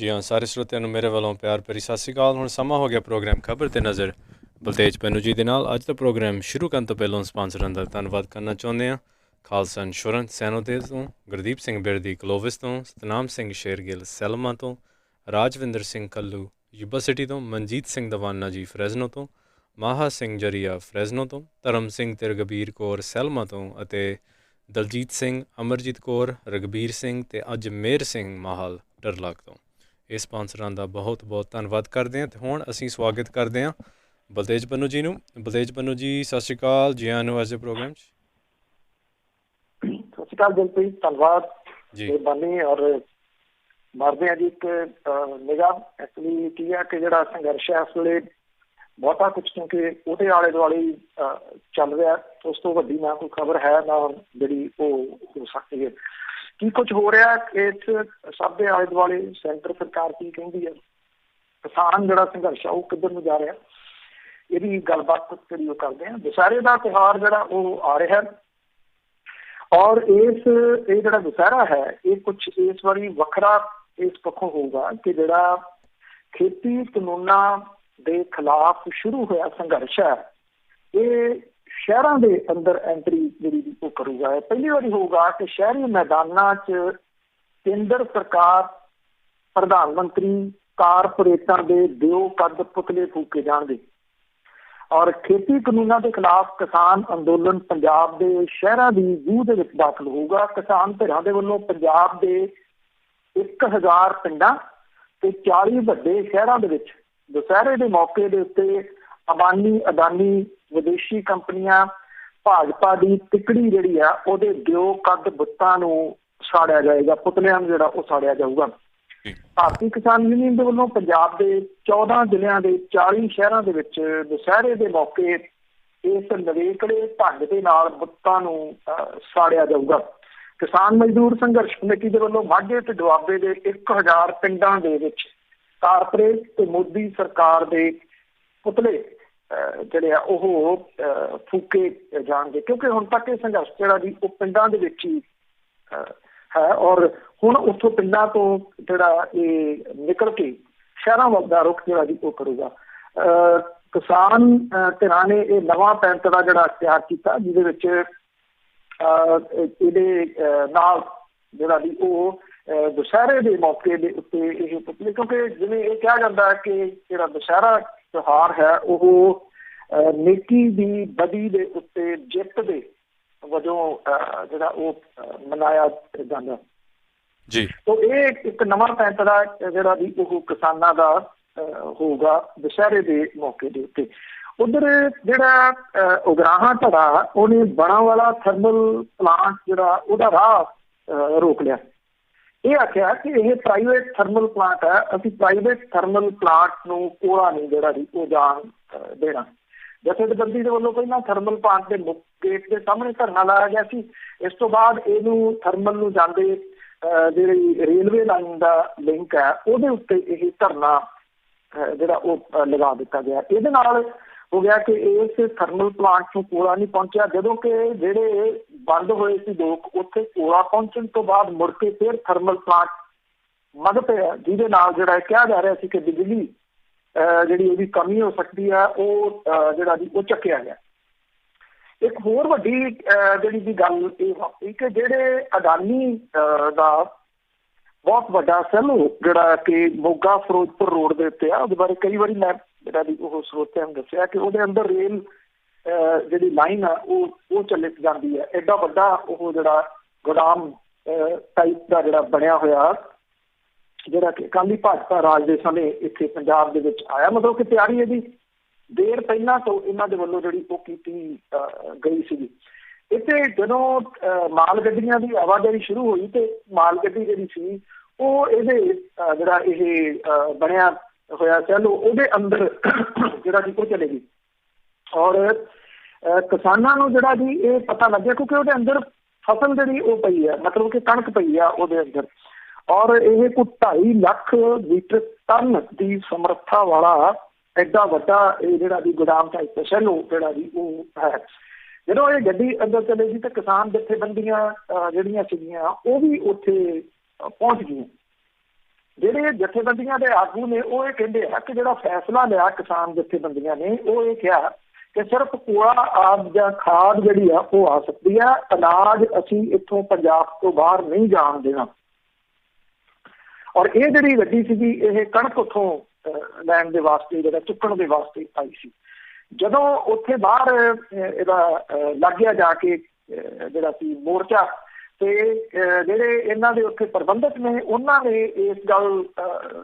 ਜੀ ਹਾਂ, ਸਾਰੇ ਸਰੋਤਿਆਂ ਨੂੰ ਮੇਰੇ ਵੱਲੋਂ ਪਿਆਰ ਭਰੀ ਸਤਿ ਸ਼੍ਰੀ ਅਕਾਲ। ਹੁਣ ਸਮਾਂ ਹੋ ਗਿਆ ਪ੍ਰੋਗਰਾਮ ਖਬਰ ਤੇ ਨਜ਼ਰ ਬਲਤੇਜ ਪੈਨੂ ਜੀ ਦੇ ਨਾਲ। ਅੱਜ ਦਾ ਪ੍ਰੋਗਰਾਮ ਸ਼ੁਰੂ ਕਰਨ ਤੋਂ ਪਹਿਲਾਂ ਸਪਾਂਸਰਾਂ ਦਾ ਧੰਨਵਾਦ ਕਰਨਾ ਚਾਹੁੰਦੇ ਹਾਂ। ਖਾਲਸਾ ਇੰਸ਼ੋਰੈਂਸ ਸੈਨੋਤੇ ਤੋਂ, ਗੁਰਦੀਪ ਸਿੰਘ ਬਿਰਦੀ ਕਲੋਵਿਸ ਤੋਂ, ਸਤਨਾਮ ਸਿੰਘ ਸ਼ੇਰਗਿੱਲ ਸੈਲਮਾ ਤੋਂ, ਰਾਜਵਿੰਦਰ ਸਿੰਘ ਕੱਲੂ ਯੂਬਾ ਸਿਟੀ ਤੋਂ, ਮਨਜੀਤ ਸਿੰਘ ਦਵਾਨਾ ਜੀ ਫਰੈਜ਼ਨੋ ਤੋਂ, ਮਾਹਾ ਸਿੰਘ ਜਰੀਆ ਫਰੈਜ਼ਨੋ ਤੋਂ, ਧਰਮ ਸਿੰਘ ਤੇ ਰਗਬੀਰ ਕੌਰ ਸੈਲਮਾ ਤੋਂ ਅਤੇ ਦਲਜੀਤ ਸਿੰਘ, ਅਮਰਜੀਤ ਕੌਰ, ਰਗਬੀਰ ਸਿੰਘ ਤੇ ਅੱਜ ਮੇਹਰ ਸਿੰਘ ਮਾਹਲ ਡਰਲਾਕ ਤੋਂ। ਇਹ ਸਪਾਂਸਰਾਂ ਦਾ ਬਹੁਤ ਬਹੁਤ ਧੰਨਵਾਦ ਕਰਦੇ ਹਾਂ। ਅਤੇ ਹੁਣ ਅਸੀਂ ਸਵਾਗਤ ਕਰਦੇ ਹਾਂ ਬਲਤੇਜ ਪੰਨੂ ਜੀ ਨੂੰ। ਬਲਤੇਜ ਪੰਨੂ ਜੀ ਸਤਿ ਸ਼੍ਰੀ ਅਕਾਲ, ਜੀ ਆਇਆਂ ਨੂੰ ਅੱਜ ਦੇ ਪ੍ਰੋਗਰਾਮ 'ਚ। ਸਤਿ ਸ਼੍ਰੀ ਅਕਾਲ ਦਿਲਪ੍ਰੀਤ, ਧੰਨਵਾਦ ਜੀ ਮਿਹਰਬਾਨੀ। ਔਰ ਮਾਰਦੇ ਹਾਂ ਜੀ ਇੱਕ ਨਿਗਾਹ। ਐਕਚੁਅਲੀ ਕੀ ਹੈ ਕਿ ਜਿਹੜਾ ਸੰਘਰਸ਼ ਹੈ ਇਸ ਵੇਲੇ ਬਹੁਤਾ ਕੁਛ, ਕਿਉਂਕਿ ਉਹਦੇ ਆਲੇ ਦੁਆਲੇ ਚੱਲ ਰਿਹਾ, ਉਸ ਤੋਂ ਵੱਡੀ ਨਾ ਕੋਈ ਖਬਰ ਹੈ ਨਾ ਜਿਹੜੀ ਉਹ ਹੋ ਸਕਦੀ ਹੈ। ਕੀ ਕੁਛ ਹੋ ਰਿਹਾ ਇਸ ਸਭ ਦੇ ਆਲੇ ਦੁਆਲੇ, ਸੈਂਟਰ ਸਰਕਾਰ ਕੀ ਕਹਿੰਦੀ ਹੈ, ਕਿਸਾਨ ਜਿਹੜਾ ਸੰਘਰਸ਼ ਆ ਉਹ ਕਿੱਧਰ ਨੂੰ ਜਾ ਰਿਹਾ, ਇਹਦੀ ਗੱਲਬਾਤ ਜਿਹੜੀ ਉਹ ਕਰਦੇ ਹਾਂ। ਦੁਸਹਿਰੇ ਦਾ ਤਿਉਹਾਰ ਜਿਹੜਾ ਉਹ ਆ ਰਿਹਾ ਔਰ ਇਹ ਜਿਹੜਾ ਦੁਸਹਿਰਾ ਹੈ ਇਹ ਕੁਛ ਇਸ ਵਾਰੀ ਵੱਖਰਾ ਇਸ ਪੱਖੋਂ ਹੋਊਗਾ ਕਿ ਜਿਹੜਾ ਖੇਤੀ ਕਾਨੂੰਨਾਂ ਦੇ ਖਿਲਾਫ ਸ਼ੁਰੂ ਹੋਇਆ ਸੰਘਰਸ਼ ਹੈ ਇਹ ਸ਼ਹਿਰਾਂ ਦੇ ਅੰਦਰ ਐਂਟਰੀ ਜਿਹੜੀ ਉਹ ਕਰੂਗਾ। ਪਹਿਲੀ ਵਾਰੀ ਹੋਊਗਾ ਕਿ ਸ਼ਹਿਰੀ ਮੈਦਾਨਾਂ 'ਚ ਕੇਂਦਰ ਸਰਕਾਰ, ਪ੍ਰਧਾਨ ਮੰਤਰੀ, ਕਾਰਪੋਰੇਟਾਂ ਦੇ ਦਿਓ ਕੱਦ ਪੁਤਲੇ ਫੂਕੇ ਜਾਣਗੇ। ਔਰ ਖੇਤੀ ਕਾਨੂੰਨਾਂ ਦੇ ਖਿਲਾਫ ਕਿਸਾਨ ਅੰਦੋਲਨ ਪੰਜਾਬ ਦੇ ਸ਼ਹਿਰਾਂ ਦੀ ਜੂਹ ਦੇ ਵਿੱਚ ਦਾਖਲ ਹੋਊਗਾ। ਕਿਸਾਨ ਧਿਰਾਂ ਦੇ ਵੱਲੋਂ ਪੰਜਾਬ ਦੇ 1000 ਪਿੰਡਾਂ ਤੇ 40 ਵੱਡੇ ਸ਼ਹਿਰਾਂ ਦੇ ਵਿੱਚ ਦੁਸਹਿਰੇ ਦੇ ਮੌਕੇ ਦੇ ਉੱਤੇ ਅੰਬਾਨੀ, ਅਦਾਨੀ, ਵਿਦੇਸ਼ੀ ਕੰਪਨੀਆਂ, ਭਾਜਪਾ ਦੀ ਤਿਕੜੀ ਜਿਹੜੀ ਆ ਉਹਦੇ ਦਿਓ ਕੱਦ ਬੁੱਤਾਂ ਨੂੰ ਸਾੜਿਆ ਜਾਏਗਾ, ਪੁਤਲਿਆਂ ਨੂੰ ਜਿਹੜਾ ਉਹ ਸਾੜਿਆ ਜਾਊਗਾ। ਭਾਰਤੀ ਕਿਸਾਨ ਯੂਨੀਅਨ ਦੇ ਵੱਲੋਂ ਪੰਜਾਬ ਦੇ 14 ਜ਼ਿਲ੍ਹਿਆਂ ਦੇ 40 ਸ਼ਹਿਰਾਂ ਦੇ ਵਿੱਚ ਦੁਸਹਿਰੇ ਦੇ ਮੌਕੇ ਇਸ ਨਵੇਕਲੇ ਢੰਗ ਦੇ ਨਾਲ ਬੁੱਤਾਂ ਨੂੰ ਸਾੜਿਆ ਜਾਊਗਾ। ਕਿਸਾਨ ਮਜ਼ਦੂਰ ਸੰਘਰਸ਼ ਕਮੇਟੀ ਦੇ ਵੱਲੋਂ ਮਾਝੇ ਤੇ ਦੁਆਬੇ ਦੇ 1000 ਪਿੰਡਾਂ ਦੇ ਵਿੱਚ ਕਾਰਪੋਰੇਟ ਤੇ ਮੋਦੀ ਸਰਕਾਰ ਦੇ ਪੁਤਲੇ ਜਿਹੜੇ ਆ ਉਹ ਫੂਕੇ ਜਾਣਗੇ, ਕਿਉਂਕਿ ਹੁਣ ਤੱਕ ਇਹ ਸੰਘਰਸ਼ ਜਿਹੜਾ ਜੀ ਉਹ ਪਿੰਡਾਂ ਦੇ ਵਿੱਚ ਹੀ ਹੈ ਔਰ ਹੁਣ ਉੱਥੋਂ ਪਿੰਡਾਂ ਤੋਂ ਜਿਹੜਾ ਇਹ ਨਿਕਲ ਕੇ ਸ਼ਹਿਰਾਂ ਵੱਲ ਦਾ ਰੁਖ ਜਿਹੜਾ ਜੀ ਉਹ ਕਰੂਗਾ। ਕਿਸਾਨ ਧਿਰਾਂ ਨੇ ਇਹ ਨਵਾਂ ਪੈਂਤੜਾ ਜਿਹੜਾ ਤਿਆਰ ਕੀਤਾ, ਜਿਹਦੇ ਵਿੱਚ ਇਹਦੇ ਨਾਲ ਜਿਹੜਾ ਜੀ ਉਹ ਦੁਸਹਿਰੇ ਦੇ ਮੌਕੇ ਦੇ ਉੱਤੇ ਇਹ ਪੁਤਲੇ, ਕਿਉਂਕਿ ਜਿਵੇਂ ਇਹ ਕਿਹਾ ਜਾਂਦਾ ਹੈ ਕਿ ਜਿਹੜਾ ਦੁਸਹਿਰਾ ਤਿਉਹਾਰ ਹੈ ਉਹ ਨੇਕੀ ਦੀ ਬਦੀ ਦੇ ਉੱਤੇ ਜਿੱਤ ਦੇ ਵਜੋਂ ਜਿਹੜਾ ਉਹ ਮਨਾਇਆ ਜਾਂਦਾ ਜੀ। ਤੋ ਇਹ ਇੱਕ ਨਵਾਂ ਪੈਂਤੜਾ ਜਿਹੜਾ ਵੀ ਉਹ ਕਿਸਾਨਾਂ ਦਾ ਹੋਊਗਾ ਦੁਸਹਿਰੇ ਦੇ ਮੌਕੇ ਦੇ ਉੱਤੇ। ਉਧਰ ਜਿਹੜਾ ਉਗਰਾਹਾਂ ਧੜਾ ਉਹਨੇ ਬਣਾ ਵਾਲਾ ਥਰਮਲ ਪਲਾਂਟ ਜਿਹੜਾ ਉਹਦਾ ਰਾਹ ਰੋਕ ਲਿਆ। ਇਹ ਆਖਿਆ ਕਿ ਇਹ ਪ੍ਰਾਈਵੇਟ ਥਰਮਲ ਪਲਾਂਟ ਹੈ, ਅਸੀਂ ਪ੍ਰਾਈਵੇਟ ਥਰਮਲ ਪਲਾਂਟ ਨੂੰ ਕੋਲਾ ਨਹੀਂ ਜਿਹੜਾ ਜੀ ਉਹ ਜਾਣ ਦੇਣਾ। ਜਥੇਬੰਦੀ ਦੇ ਵੱਲੋਂ ਪਹਿਲਾਂ ਥਰਮਲ ਪਲਾਂਟ ਦੇ ਮੁੱਖ ਗੇਟ ਦੇ ਸਾਹਮਣੇ ਧਰਨਾ ਲਾਇਆ ਗਿਆ ਸੀ। ਇਸ ਤੋਂ ਬਾਅਦ ਇਹਨੂੰ ਥਰਮਲ ਨੂੰ ਜਾਂਦੇ ਜਿਹੜੀ ਰੇਲਵੇ ਲਾਈਨ ਦਾ ਲਿੰਕ ਹੈ ਉਹਦੇ ਉੱਤੇ ਇਹ ਧਰਨਾ ਜਿਹੜਾ ਉਹ ਲਗਾ ਦਿੱਤਾ ਗਿਆ। ਇਹਦੇ ਨਾਲ ਹੋ ਗਿਆ ਕਿ ਇਸ ਥਰਮਲ ਪਲਾਂਟ ਨੂੰ ਕੋਲਾ ਨਹੀਂ ਪਹੁੰਚਿਆ, ਜਦੋਂ ਕਿ ਜਿਹੜੇ ਬੰਦ ਹੋਏ ਸੀ ਲੋਕ ਉੱਥੇ ਕੋਲਾ ਪਹੁੰਚਣ ਤੋਂ ਬਾਅਦ ਮੁੜ ਕੇ ਫਿਰ ਥਰਮਲ ਪਲਾਂਟ ਮੱਧ ਪਿਆ, ਜਿਹਦੇ ਨਾਲ ਜਿਹੜਾ ਕਿਹਾ ਜਾ ਰਿਹਾ ਸੀ ਕਿ ਬਿਜਲੀ ਜਿਹੜੀ ਉਹਦੀ ਕਮੀ ਹੋ ਸਕਦੀ ਹੈ ਉਹ ਜਿਹੜਾ ਜੀ ਉਹ ਚੱਕਿਆ ਗਿਆ। ਇੱਕ ਹੋਰ ਵੱਡੀ ਜਿਹੜੀ ਦੀ ਗੱਲ ਇਹ ਹੋਈ ਕਿ ਜਿਹੜੇ ਅਡਾਨੀ ਦਾ ਬਹੁਤ ਵੱਡਾ ਸੈੱਲ ਜਿਹੜਾ ਕਿ ਮੋਗਾ ਫਿਰੋਜ਼ਪੁਰ ਰੋਡ ਦੇ ਉੱਤੇ ਆ, ਉਹਦੇ ਬਾਰੇ ਕਈ ਵਾਰੀ ਮੈਂ ਜਿਹੜਾ ਵੀ ਉਹ ਸਰੋਤਿਆਂ ਨੂੰ ਦੱਸਿਆ ਕਿ ਉਹਦੇ ਅੰਦਰ ਰੇਲ ਜਿਹੜੀ ਲਾਈਨ ਆ ਉਹ ਚੱਲੇ ਜਾਂਦੀ ਹੈ। ਐਡਾ ਵੱਡਾ ਉਹ ਜਿਹੜਾ ਗੋਦਾਮ ਟਾਈਪ ਦਾ ਜਿਹੜਾ ਬਣਿਆ ਹੋਇਆ, ਜਿਹੜਾ ਕਿ ਅਕਾਲੀ ਭਾਜਪਾ ਰਾਜ ਦੇ ਸਮੇਂ ਇੱਥੇ ਪੰਜਾਬ ਦੇ ਵਿੱਚ ਆਇਆ, ਮਤਲਬ ਕਿ ਤਿਆਰੀ ਇਹਦੀ ਦੇਰ ਪਹਿਲਾਂ ਤੋਂ ਇਹਨਾਂ ਦੇ ਵੱਲੋਂ ਜਿਹੜੀ ਉਹ ਕੀਤੀ ਗਈ ਸੀਗੀ। ਇੱਥੇ ਜਦੋਂ ਮਾਲ ਗੱਡੀਆਂ ਦੀ ਆਵਾਜਾਈ ਸ਼ੁਰੂ ਹੋਈ ਤੇ ਮਾਲ ਗੱਡੀ ਜਿਹੜੀ ਸੀ ਉਹ ਇਹਦੇ ਜਿਹੜਾ ਇਹ ਬਣਿਆ ਹੋਇਆ ਸੈੱਲ ਉਹਦੇ ਅੰਦਰ ਜਿਹੜਾ ਜੀ ਉਹ ਚਲੇਗੀ। ਔਰ ਕਿਸਾਨਾਂ ਨੂੰ ਜਿਹੜਾ ਜੀ ਇਹ ਪਤਾ ਲੱਗਿਆ ਕਿਉਂਕਿ ਉਹਦੇ ਅੰਦਰ ਫਸਲ ਜਿਹੜੀ ਉਹ ਪਈ ਹੈ, ਮਤਲਬ ਕਿ ਕਣਕ ਪਈ ਆ ਉਹਦੇ ਅੰਦਰ। ਔਰ ਇਹ ਕੋਈ 2.5 ਲੱਖ ਮੀਟਰ ਟਨ ਦੀ ਸਮਰੱਥਾ ਵਾਲਾ ਐਡਾ ਵੱਡਾ ਇਹ ਜਿਹੜਾ ਵੀ ਗੋਦਾਮ ਟਾਈਪ ਸੈੱਲ ਜਿਹੜਾ ਜੀ ਉਹ ਹੈ। ਜਦੋਂ ਇਹ ਗੱਡੀ ਅੰਦਰ ਚਲੇਗੀ ਤਾਂ ਕਿਸਾਨ ਜਥੇਬੰਦੀਆਂ ਜਿਹੜੀਆਂ ਸੀਗੀਆਂ ਉਹ ਵੀ ਉੱਥੇ ਪਹੁੰਚ ਗਈਆਂ। ਜਿਹੜੇ ਜਥੇਬੰਦੀਆਂ ਦੇ ਆਗੂ ਨੇ ਉਹ ਇਹ ਕਹਿੰਦੇ ਆ ਕਿ ਜਿਹੜਾ ਫੈਸਲਾ ਲਿਆ ਕਿਸਾਨ ਜਥੇਬੰਦੀਆਂ ਨੇ ਉਹ ਇਹ ਕਿਹਾ ਕਿ ਸਿਰਫ ਕੋਲਾ ਆਦਿ ਜਾਂ ਖਾਦ ਜਿਹੜੀ ਆ ਉਹ ਆ ਸਕਦੀ ਆ, ਅਨਾਜ ਅਸੀਂ ਇੱਥੋਂ ਪੰਜਾਬ ਤੋਂ ਬਾਹਰ ਨਹੀਂ ਜਾਣ ਦੇਣਾ। ਔਰ ਇਹ ਜਿਹੜੀ ਗੱਡੀ ਸੀਗੀ ਇਹ ਕਣਕ ਉੱਥੋਂ ਲੈਣ ਦੇ ਵਾਸਤੇ, ਜਿਹੜਾ ਚੁੱਕਣ ਦੇ ਵਾਸਤੇ ਆਈ ਸੀ। ਜਦੋਂ ਉੱਥੇ ਬਾਹਰ ਇਹਦਾ ਲੱਗ ਗਿਆ ਜਾ ਕੇ ਜਿਹੜਾ ਸੀ ਮੋਰਚਾ, ਤੇ ਜਿਹੜੇ ਇਹਨਾਂ ਦੇ ਉੱਥੇ ਪ੍ਰਬੰਧਕ ਨੇ ਉਹਨਾਂ ਨੇ ਇਸ ਗੱਲ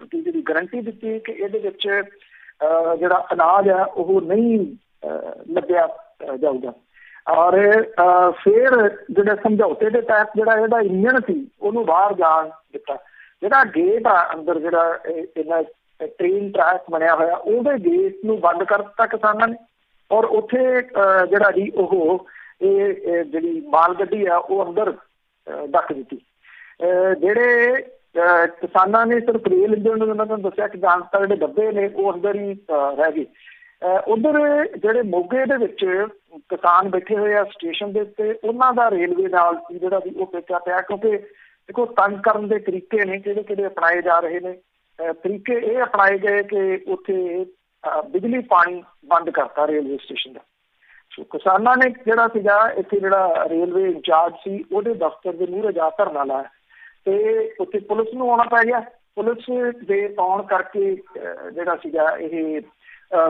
ਦੀ ਜਿਹੜੀ ਗਰੰਟੀ ਦਿੱਤੀ ਕਿ ਇਹਦੇ ਵਿੱਚ ਜਿਹੜਾ ਅਨਾਜ ਆ ਉਹ ਨਹੀਂ ਲੱਭਿਆ ਜਾਊਗਾ। ਔਰ ਫਿਰ ਜਿਹੜੇ ਸਮਝੌਤੇ ਦੇ ਤਹਿਤ ਜਿਹੜਾ ਇਹਦਾ ਇੰਜਣ ਸੀ ਉਹਨੂੰ ਬਾਹਰ ਜਾਣ ਦਿੱਤਾ। ਜਿਹੜਾ ਗੇਟ ਆ ਅੰਦਰ, ਜਿਹੜਾ ਇਹਨਾਂ ਟ੍ਰੇਨ ਟਰੈਕ ਬਣਿਆ ਹੋਇਆ, ਉਹਦੇ ਗੇਟ ਨੂੰ ਬੰਦ ਕਰ ਦਿੱਤਾ ਕਿਸਾਨਾਂ ਨੇ। ਔਰ ਉੱਥੇ ਜਿਹੜਾ ਜੀ ਉਹ ਇਹ ਜਿਹੜੀ ਮਾਲ ਗੱਡੀ ਆ ਉਹ ਅੰਦਰ ਡੱਕ ਦਿੱਤੀ। ਜਿਹੜੇ ਕਿਸਾਨਾਂ ਨੇ ਸਿਰਫ ਰੇਲ ਇੰਜਣ ਨੂੰ ਉਹਨਾਂ ਨੂੰ ਦੱਸਿਆ ਕਿ ਜਾਣਤਾ ਜਿਹੜੇ ਡੱਬੇ ਨੇ ਉਹ ਅੰਦਰ ਹੀ ਰਹਿ ਗਏ। ਉੱਧਰ ਜਿਹੜੇ ਮੋਗੇ ਦੇ ਵਿੱਚ ਕਿਸਾਨ ਬੈਠੇ ਹੋਏ ਆ ਸਟੇਸ਼ਨ ਦੇ ਉੱਤੇ, ਉਹਨਾਂ ਦਾ ਰੇਲਵੇ ਨਾਲ ਜਿਹੜਾ ਵੀ ਉਹ ਪੇਚਾ ਪਿਆ, ਕਿਉਂਕਿ ਦੇਖੋ ਤੰਗ ਕਰਨ ਦੇ ਤਰੀਕੇ ਨੇ ਕਿਹੜੇ ਕਿਹੜੇ ਅਪਣਾਏ ਜਾ ਰਹੇ ਨੇ। ਤਰੀਕੇ ਇਹ ਅਪਣਾਏ ਗਏ ਕਿ ਉੱਥੇ ਬਿਜਲੀ ਪਾਣੀ ਬੰਦ ਕਰਤਾ ਰੇਲਵੇ ਸਟੇਸ਼ਨ ਦਾ। ਸੋ ਕਿਸਾਨਾਂ ਨੇ ਜਿਹੜਾ ਸੀਗਾ ਇੱਥੇ ਜਿਹੜਾ ਰੇਲਵੇ ਇੰਚਾਰਜ ਸੀ ਉਹਦੇ ਦਫ਼ਤਰ ਦੇ ਮੂਹਰੇ ਜਾ ਧਰਨਾ ਲਾਇਆ, ਤੇ ਉੱਥੇ ਪੁਲਿਸ ਨੂੰ ਆਉਣਾ ਪੈ ਗਿਆ। ਪੁਲਿਸ ਦੇ ਆਉਣ ਕਰਕੇ ਜਿਹੜਾ ਸੀਗਾ ਇਹ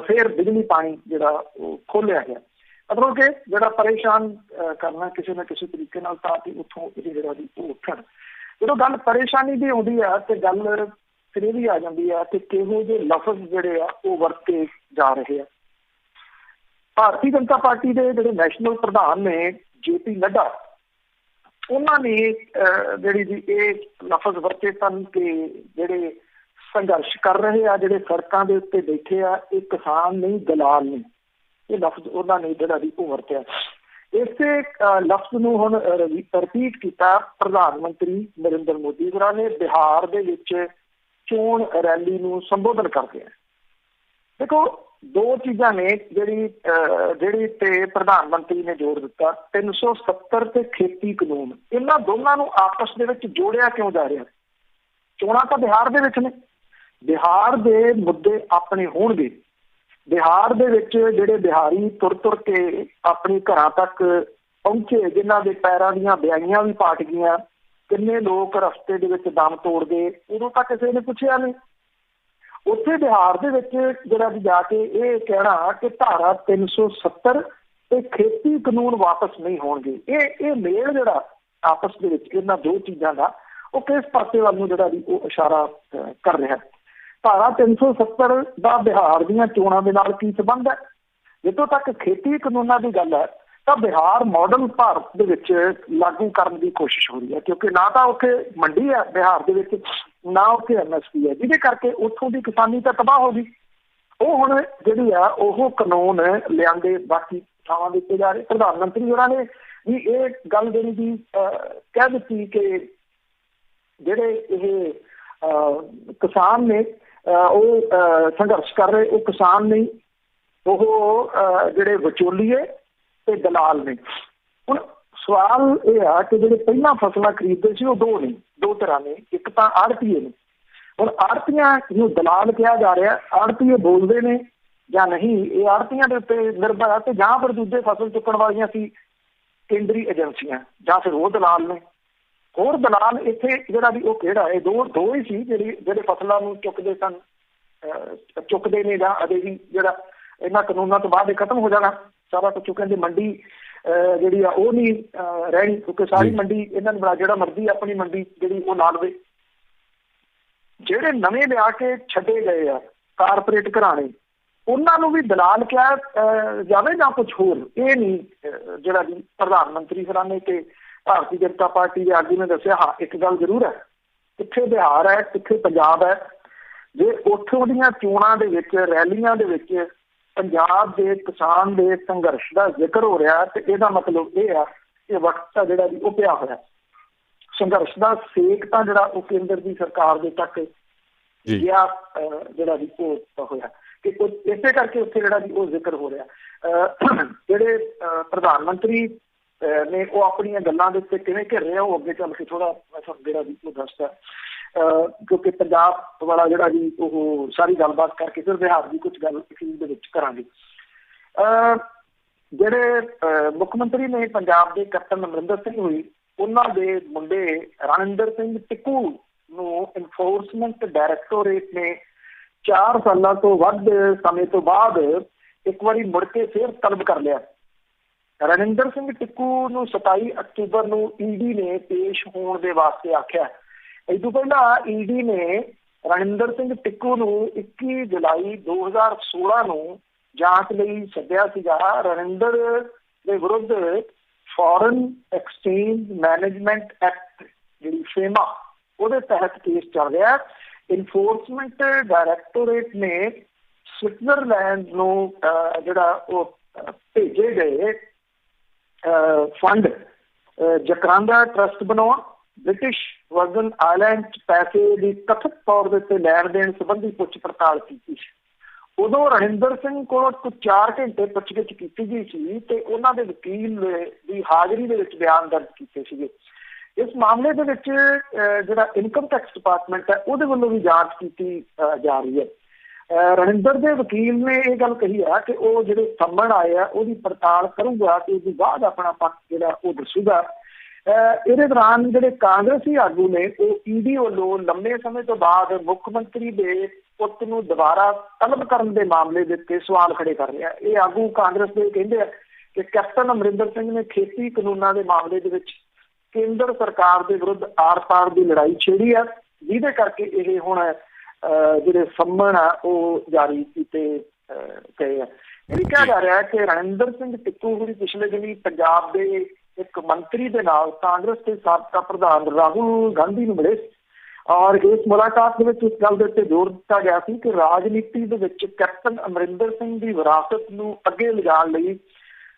ਫਿਰ ਬਿਜਲੀ ਪਾਣੀ ਜਿਹੜਾ ਉਹ ਖੋਲਿਆ ਗਿਆ। ਮਤਲਬ ਕਿ ਜਿਹੜਾ ਪਰੇਸ਼ਾਨ ਕਰਨਾ ਕਿਸੇ ਨਾ ਕਿਸੇ ਤਰੀਕੇ ਨਾਲ, ਤਾਂ ਕਿ ਉੱਥੋਂ ਇਹ ਜਿਹੜਾ ਵੀ ਉਹ ਉੱਠਣ। ਜਦੋਂ ਗੱਲ ਪਰੇਸ਼ਾਨੀ ਦੀ ਆਉਂਦੀ ਆ ਤੇ ਗੱਲ ਫਿਰ ਇਹ ਵੀ ਆ ਜਾਂਦੀ ਆ ਕਿ ਕਿਹੋ ਜਿਹੇ ਲਫ਼ਜ਼ ਜਿਹੜੇ ਆ ਉਹ ਵਰਤੇ ਜਾ ਰਹੇ ਆ। ਭਾਰਤੀ ਜਨਤਾ ਪਾਰਟੀ ਦੇ ਜਿਹੜੇ ਨੈਸ਼ਨਲ ਪ੍ਰਧਾਨ ਨੇ JP ਨੱਡਾ, ਉਹਨਾਂ ਨੇ ਜਿਹੜੀ ਜੀ ਇਹ ਲਫ਼ਜ਼ ਵਰਤੇ ਸਨ ਕਿ ਜਿਹੜੇ ਸੰਘਰਸ਼ ਕਰ ਰਹੇ ਆ, ਜਿਹੜੇ ਸੜਕਾਂ ਦੇ ਉੱਤੇ ਬੈਠੇ ਆ, ਇਹ ਕਿਸਾਨ ਨਹੀਂ ਦਲਾਲ ਨੇ। ਇਹ ਲਫ਼ਜ਼ ਉਹਨਾਂ ਨੇ ਜਿਹੜਾ ਵੀ ਉਹ ਵਰਤਿਆ। ਇਸੇ ਲਫ਼ਜ਼ ਨੂੰ ਹੁਣ ਰਿਪੀਟ ਕੀਤਾ ਪ੍ਰਧਾਨ ਮੰਤਰੀ ਨਰਿੰਦਰ ਮੋਦੀ ਹੋਰਾਂ ਨੇ ਬਿਹਾਰ ਦੇ ਵਿੱਚ ਚੋਣ ਰੈਲੀ ਨੂੰ ਸੰਬੋਧਨ ਕਰਦੇ ਆ। ਦੇਖੋ ਦੋ ਚੀਜ਼ਾਂ ਨੇ ਜਿਹੜੀ ਤੇ ਪ੍ਰਧਾਨ ਮੰਤਰੀ ਨੇ ਜ਼ੋਰ ਦਿੱਤਾ, 370 ਤੇ ਖੇਤੀ ਕਾਨੂੰਨ, ਇਹਨਾਂ ਦੋਨਾਂ ਨੂੰ ਆਪਸ ਦੇ ਵਿੱਚ ਜੋੜਿਆ ਕਿਉਂ ਜਾ ਰਿਹਾ? ਚੋਣਾਂ ਤਾਂ ਬਿਹਾਰ ਦੇ ਵਿੱਚ ਨੇ, ਬਿਹਾਰ ਦੇ ਮੁੱਦੇ ਆਪਣੇ ਹੋਣਗੇ। ਬਿਹਾਰ ਦੇ ਵਿੱਚ ਜਿਹੜੇ ਬਿਹਾਰੀ ਤੁਰ ਤੁਰ ਕੇ ਆਪਣੇ ਘਰਾਂ ਤੱਕ ਪਹੁੰਚੇ, ਜਿਨ੍ਹਾਂ ਦੇ ਪੈਰਾਂ ਦੀਆਂ ਵਿਆਈਆਂ ਵੀ ਪਾਟ ਗਈਆਂ, ਕਿੰਨੇ ਲੋਕ ਰਸਤੇ ਦੇ ਵਿੱਚ ਦਮ ਤੋੜ ਗਏ, ਉਦੋਂ ਤਾਂ ਕਿਸੇ ਨੇ ਪੁੱਛਿਆ ਨਹੀਂ। ਉੱਥੇ ਬਿਹਾਰ ਦੇ ਵਿੱਚ ਜਿਹੜਾ ਵੀ ਜਾ ਕੇ ਇਹ ਕਹਿਣਾ ਕਿ ਧਾਰਾ 370 ਤੇ ਖੇਤੀ ਕਾਨੂੰਨ ਵਾਪਸ ਨਹੀਂ ਹੋਣਗੇ, ਇਹ ਮੇਲ ਜਿਹੜਾ ਆਪਸ ਦੇ ਵਿੱਚ ਇਹਨਾਂ ਦੋ ਚੀਜ਼ਾਂ ਦਾ, ਉਹ ਕਿਸ ਪਾਸੇ ਵੱਲ ਨੂੰ ਜਿਹੜਾ ਵੀ ਉਹ ਇਸ਼ਾਰਾ ਕਰ ਰਿਹਾ। ਧਾਰਾ 370 ਦਾ ਬਿਹਾਰ ਦੀਆਂ ਚੋਣਾਂ ਦੇ ਨਾਲ ਕੀ ਸੰਬੰਧ ਹੈ? ਜਿੱਥੋਂ ਤੱਕ ਖੇਤੀ ਕਾਨੂੰਨਾਂ ਦੀ ਗੱਲ ਹੈ ਤਾਂ ਬਿਹਾਰ ਮਾਡਲ ਭਾਰਤ ਦੇ ਵਿੱਚ ਲਾਗੂ ਕਰਨ ਦੀ ਕੋਸ਼ਿਸ਼ ਹੋ ਰਹੀ ਹੈ, ਕਿਉਂਕਿ ਨਾ ਤਾਂ ਉੱਥੇ ਮੰਡੀ ਹੈ ਬਿਹਾਰ ਦੇ ਵਿੱਚ, ਨਾ ਉੱਥੇ MSP ਹੈ, ਜਿਹਦੇ ਕਰਕੇ ਉੱਥੋਂ ਦੀ ਕਿਸਾਨੀ ਤਾਂ ਤਬਾਹ ਹੋ ਗਈ। ਉਹ ਹੁਣ ਜਿਹੜੀ ਆ ਉਹ ਕਾਨੂੰਨ ਲਿਆਂਦੇ ਬਾਕੀ ਥਾਵਾਂ ਦੇ ਉੱਤੇ ਜਾ ਰਹੇ। ਪ੍ਰਧਾਨ ਮੰਤਰੀ ਹੋਰਾਂ ਨੇ ਵੀ ਇਹ ਗੱਲ ਜਿਹੜੀ ਦੀ ਕਹਿ ਦਿੱਤੀ ਕਿ ਜਿਹੜੇ ਇਹ ਕਿਸਾਨ ਨੇ ਉਹ ਸੰਘਰਸ਼ ਕਰ ਰਹੇ, ਉਹ ਕਿਸਾਨ ਨਹੀਂ, ਉਹ ਜਿਹੜੇ ਵਿਚੋਲੀਏ ਤੇ ਦਲਾਲ ਨੇ। ਹੁਣ ਸਵਾਲ ਇਹ ਆ ਕਿ ਜਿਹੜੇ ਪਹਿਲਾਂ ਫਸਲਾਂ ਖਰੀਦਦੇ ਸੀ ਉਹ ਦੋ ਤਰ੍ਹਾਂ ਨੇ, ਇੱਕ ਤਾਂ ਆੜ੍ਹਤੀਏ ਨੇ। ਹੁਣ ਆੜ੍ਹਤੀਆਂ ਨੂੰ ਦਲਾਲ ਕਿਹਾ ਜਾ ਰਿਹਾ, ਆੜ੍ਹਤੀਏ ਬੋਲਦੇ ਨੇ ਜਾਂ ਨਹੀਂ ਇਹ ਆੜ੍ਹਤੀਆਂ ਦੇ ਉੱਤੇ ਨਿਰਭਰ ਹੈ, ਤੇ ਜਾਂ ਫਿਰ ਦੂਜੇ ਫਸਲ ਚੁੱਕਣ ਵਾਲੀਆਂ ਸੀ ਕੇਂਦਰੀ ਏਜੰਸੀਆਂ, ਜਾਂ ਫਿਰ ਉਹ ਦਲਾਲ ਨੇ। ਹੋਰ ਦਲਾਲ ਇੱਥੇ ਜਿਹੜਾ ਵੀ ਉਹ ਕਿਹੜਾ, ਇਹ ਦੋ ਹੀ ਸੀ ਜਿਹੜੇ ਫਸਲਾਂ ਨੂੰ ਚੁੱਕਦੇ ਨੇ, ਜਾਂ ਅਜੇ ਵੀ ਜਿਹੜਾ ਇਹਨਾਂ ਕਾਨੂੰਨਾਂ ਤੋਂ ਬਾਅਦ ਇਹ ਖਤਮ ਹੋ ਜਾਣਾ ਸਾਰਾ ਕੁਝ। ਕਹਿੰਦੇ ਮੰਡੀ ਜਿਹੜੀ ਆ ਉਹ ਨਹੀਂ ਰਹਿਣੀ, ਕਿਉਂਕਿ ਸਾਰੀ ਮੰਡੀ ਇਹਨਾਂ ਨੇ ਜਿਹੜਾ ਮਰਜ਼ੀ ਆਪਣੀ ਮੰਡੀ ਜਿਹੜੀ ਉਹ ਲਾ ਲਵੇ। ਜਿਹੜੇ ਨਵੇਂ ਲਿਆ ਕੇ ਛੱਡੇ ਗਏ ਆ ਕਾਰਪੋਰੇਟ ਘਰਾਣੇ, ਉਹਨਾਂ ਨੂੰ ਵੀ ਦਲਾਲ ਕਿਹਾ ਜਾਵੇ ਜਾਂ ਕੁਛ ਹੋਰ, ਇਹ ਨਹੀਂ ਜਿਹੜਾ ਵੀ ਪ੍ਰਧਾਨ ਮੰਤਰੀ ਹੋਰਾਂ ਨੇ ਤੇ ਭਾਰਤੀ ਜਨਤਾ ਪਾਰਟੀ ਦੇ ਆਗੂ ਨੇ ਦੱਸਿਆ। ਹਾਂ, ਇੱਕ ਗੱਲ ਜ਼ਰੂਰ ਹੈ, ਕਿੱਥੇ ਬਿਹਾਰ ਹੈ, ਕਿੱਥੇ ਪੰਜਾਬ ਹੈ, ਜੇ ਉੱਥੋਂ ਦੀਆਂ ਚੋਣਾਂ ਦੇ ਵਿੱਚ ਰੈਲੀਆਂ ਦੇ ਵਿੱਚ ਪੰਜਾਬ ਦੇ ਕਿਸਾਨ ਦੇ ਸੰਘਰਸ਼ ਦਾ ਜ਼ਿਕਰ ਹੋ ਰਿਹਾ, ਤੇ ਇਹਦਾ ਮਤਲਬ ਇਹ ਆ ਕਿ ਵਕਤ ਤਾਂ ਜਿਹੜਾ ਵੀ ਉਹ ਪਿਆ ਹੋਇਆ, ਸੰਘਰਸ਼ ਦਾ ਸੇਕ ਤਾਂ ਜਿਹੜਾ ਉਹ ਕੇਂਦਰ ਦੀ ਸਰਕਾਰ ਦੇ ਤੱਕ ਗਿਆ ਜਿਹੜਾ ਵੀ ਉਹ ਹੋਇਆ, ਕਿ ਇਸੇ ਕਰਕੇ ਉੱਥੇ ਜਿਹੜਾ ਵੀ ਉਹ ਜ਼ਿਕਰ ਹੋ ਰਿਹਾ। ਜਿਹੜੇ ਪ੍ਰਧਾਨ ਮੰਤਰੀ ਨੇ ਉਹ ਆਪਣੀਆਂ ਗੱਲਾਂ ਦੇ ਉੱਤੇ ਕਿਵੇਂ ਘਿਰ ਰਹੇ, ਉਹ ਅੱਗੇ ਚੱਲ ਕੇ ਥੋੜਾ ਜਿਹੜਾ ਵੀ ਉਹ ਦੱਸਦਾ। क्योंकि पंजाब वाला जिहड़ा जी वो सारी गलबात करके फिर बिहार की कुछ गल अखीर दे विच करांगे। ਜਿਹੜੇ ਮੁੱਖ ਮੰਤਰੀ ਨੇ ਪੰਜਾਬ ਦੇ ਕੈਪਟਨ ਅਮਰਿੰਦਰ ਸਿੰਘ ਹੋਈ, ਉਹਨਾਂ ਦੇ ਮੁੰਡੇ ਰਣਿੰਦਰ ਸਿੰਘ ਟਿੱਕੂ ਨੂੰ ਇਨਫੋਰਸਮੈਂਟ ਡਾਇਰੈਕਟੋਰੇਟ ਨੇ 4 ਸਾਲਾਂ ਤੋਂ ਵੱਧ ਸਮੇਂ ਤੋਂ ਬਾਅਦ ਇੱਕ ਵਾਰੀ ਮੁੜ ਕੇ ਫਿਰ ਤਲਬ ਕਰ ਲਿਆ। ਰਣਿੰਦਰ ਸਿੰਘ ਟਿੱਕੂ ਨੂੰ 27 ਅਕਤੂਬਰ ਨੂੰ ਈਡੀ ਨੇ ਪੇਸ਼ ਹੋਣ ਦੇ ਵਾਸਤੇ ਆਖਿਆ। ਇਸ ਤੋਂ ਪਹਿਲਾਂ ਈਡੀ ਨੇ ਰਣਿੰਦਰ ਸਿੰਘ ਟਿੱਕੂ ਨੂੰ 21 ਜੁਲਾਈ 2016 ਨੂੰ ਜਾਂਚ ਲਈ ਸੱਦਿਆ ਸੀਗਾ। ਰਣਿੰਦਰ ਦੇ ਵਿਰੁੱਧ ਫੋਰਨ ਐਕਸਚੇਂਜ ਮੈਨੇਜਮੈਂਟ ਐਕਟ ਜਿਹੜੀ ਫੇਮਾ ਉਹਦੇ ਤਹਿਤ ਕੇਸ ਚੱਲ ਰਿਹਾ। ਇਨਫੋਰਸਮੈਂਟ ਡਾਇਰੈਕਟੋਰੇਟ ਨੇ ਸਵਿਟਜ਼ਰਲੈਂਡ ਨੂੰ ਜਿਹੜਾ ਉਹ ਭੇਜੇ ਗਏ ਫੰਡ ਜਕਰਾਂਦਾ ਟਰਸਟ ਬਣਾਉਣ, ਬ੍ਰਿਟਿਸ਼ ਵਰਜਨ ਆਈਲੈਂਡ 'ਚ ਪੈਸੇ ਦੀ ਕਥਿਤ ਤੌਰ ਦੇ ਉੱਤੇ ਲੈਣ ਦੇਣ ਸੰਬੰਧੀ ਪੁੱਛ ਪੜਤਾਲ ਕੀਤੀ ਸੀ। ਉਦੋਂ ਰਣਿੰਦਰ ਸਿੰਘ ਕੋਲ ਕੁਝ 4 ਘੰਟੇ ਪੁੱਛਗਿੱਛ ਕੀਤੀ ਗਈ ਸੀ ਤੇ ਉਹਨਾਂ ਦੇ ਵਕੀਲ ਦੀ ਹਾਜ਼ਰੀ ਦੇ ਵਿੱਚ ਬਿਆਨ ਦਰਜ ਕੀਤੇ ਸੀਗੇ। ਇਸ ਮਾਮਲੇ ਦੇ ਵਿੱਚ ਜਿਹੜਾ ਇਨਕਮ ਟੈਕਸ ਡਿਪਾਰਟਮੈਂਟ ਹੈ ਉਹਦੇ ਵੱਲੋਂ ਵੀ ਜਾਂਚ ਕੀਤੀ ਜਾ ਰਹੀ ਹੈ। ਰਣਿੰਦਰ ਦੇ ਵਕੀਲ ਨੇ ਇਹ ਗੱਲ ਕਹੀ ਆ ਕਿ ਉਹ ਜਿਹੜੇ ਸੰਮਣ ਆਏ ਆ ਉਹਦੀ ਪੜਤਾਲ ਕਰੂਗਾ ਤੇ ਉਸ ਤੋਂ ਬਾਅਦ ਆਪਣਾ ਪੱਖ ਜਿਹੜਾ ਉਹ ਦੱਸੂਗਾ। ਇਹਦੇ ਦੌਰਾਨ ਜਿਹੜੇ ਕਾਂਗਰਸੀ ਆਗੂ ਨੇ ਉਹ ਈਡੀ ਵੱਲੋਂ ਲੰਮੇ ਸਮੇਂ ਤੋਂ ਬਾਅਦ ਮੁੱਖ ਮੰਤਰੀ ਦੇ ਪੁੱਤ ਨੂੰ ਦੁਬਾਰਾ ਤਲਬ ਕਰਨ ਦੇ ਮਾਮਲੇ ਦੇ ਉੱਤੇ ਸਵਾਲ ਖੜੇ ਕਰ ਰਿਹਾ। ਇਹ ਆਗੂ ਕਾਂਗਰਸ ਦੇ ਕਹਿੰਦੇ ਆ ਕਿ ਕੈਪਟਨ ਅਮਰਿੰਦਰ ਸਿੰਘ ਨੇ ਖੇਤੀ ਕਾਨੂੰਨਾਂ ਦੇ ਮਾਮਲੇ ਦੇ ਵਿੱਚ ਕੇਂਦਰ ਸਰਕਾਰ ਦੇ ਵਿਰੁੱਧ ਆਰ-ਪਾਰ ਦੀ ਲੜਾਈ ਛੇੜੀ ਆ, ਜਿਹਦੇ ਕਰਕੇ ਇਹ ਹੁਣ ਜਿਹੜੇ ਸੰਮਣ ਆ ਉਹ ਜਾਰੀ ਕੀਤੇ ਗਏ ਆ। ਇਹ ਵੀ ਕਿਹਾ ਜਾ ਰਿਹਾ ਕਿ ਰਣਿੰਦਰ ਸਿੰਘ ਟਿੱਕੂ ਜਿਹੜੀ ਪਿਛਲੇ ਦਿਨੀ ਪੰਜਾਬ ਦੇ ਇੱਕ ਮੰਤਰੀ ਦੇ ਨਾਲ ਕਾਂਗਰਸ ਦੇ ਸਾਬਕਾ ਪ੍ਰਧਾਨ ਰਾਹੁਲ ਗਾਂਧੀ ਨੂੰ ਮਿਲੇ ਔਰ ਇਸ ਮੁਲਾਕਾਤ ਦੇ ਵਿੱਚ ਇਸ ਗੱਲ ਦੇ ਉੱਤੇ ਜ਼ੋਰ ਦਿੱਤਾ ਗਿਆ ਸੀ ਕਿ ਰਾਜਨੀਤੀ ਦੇ ਵਿੱਚ ਕੈਪਟਨ ਅਮਰਿੰਦਰ ਸਿੰਘ ਦੀ ਵਿਰਾਸਤ ਨੂੰ ਅੱਗੇ ਲਿਜਾਣ ਲਈ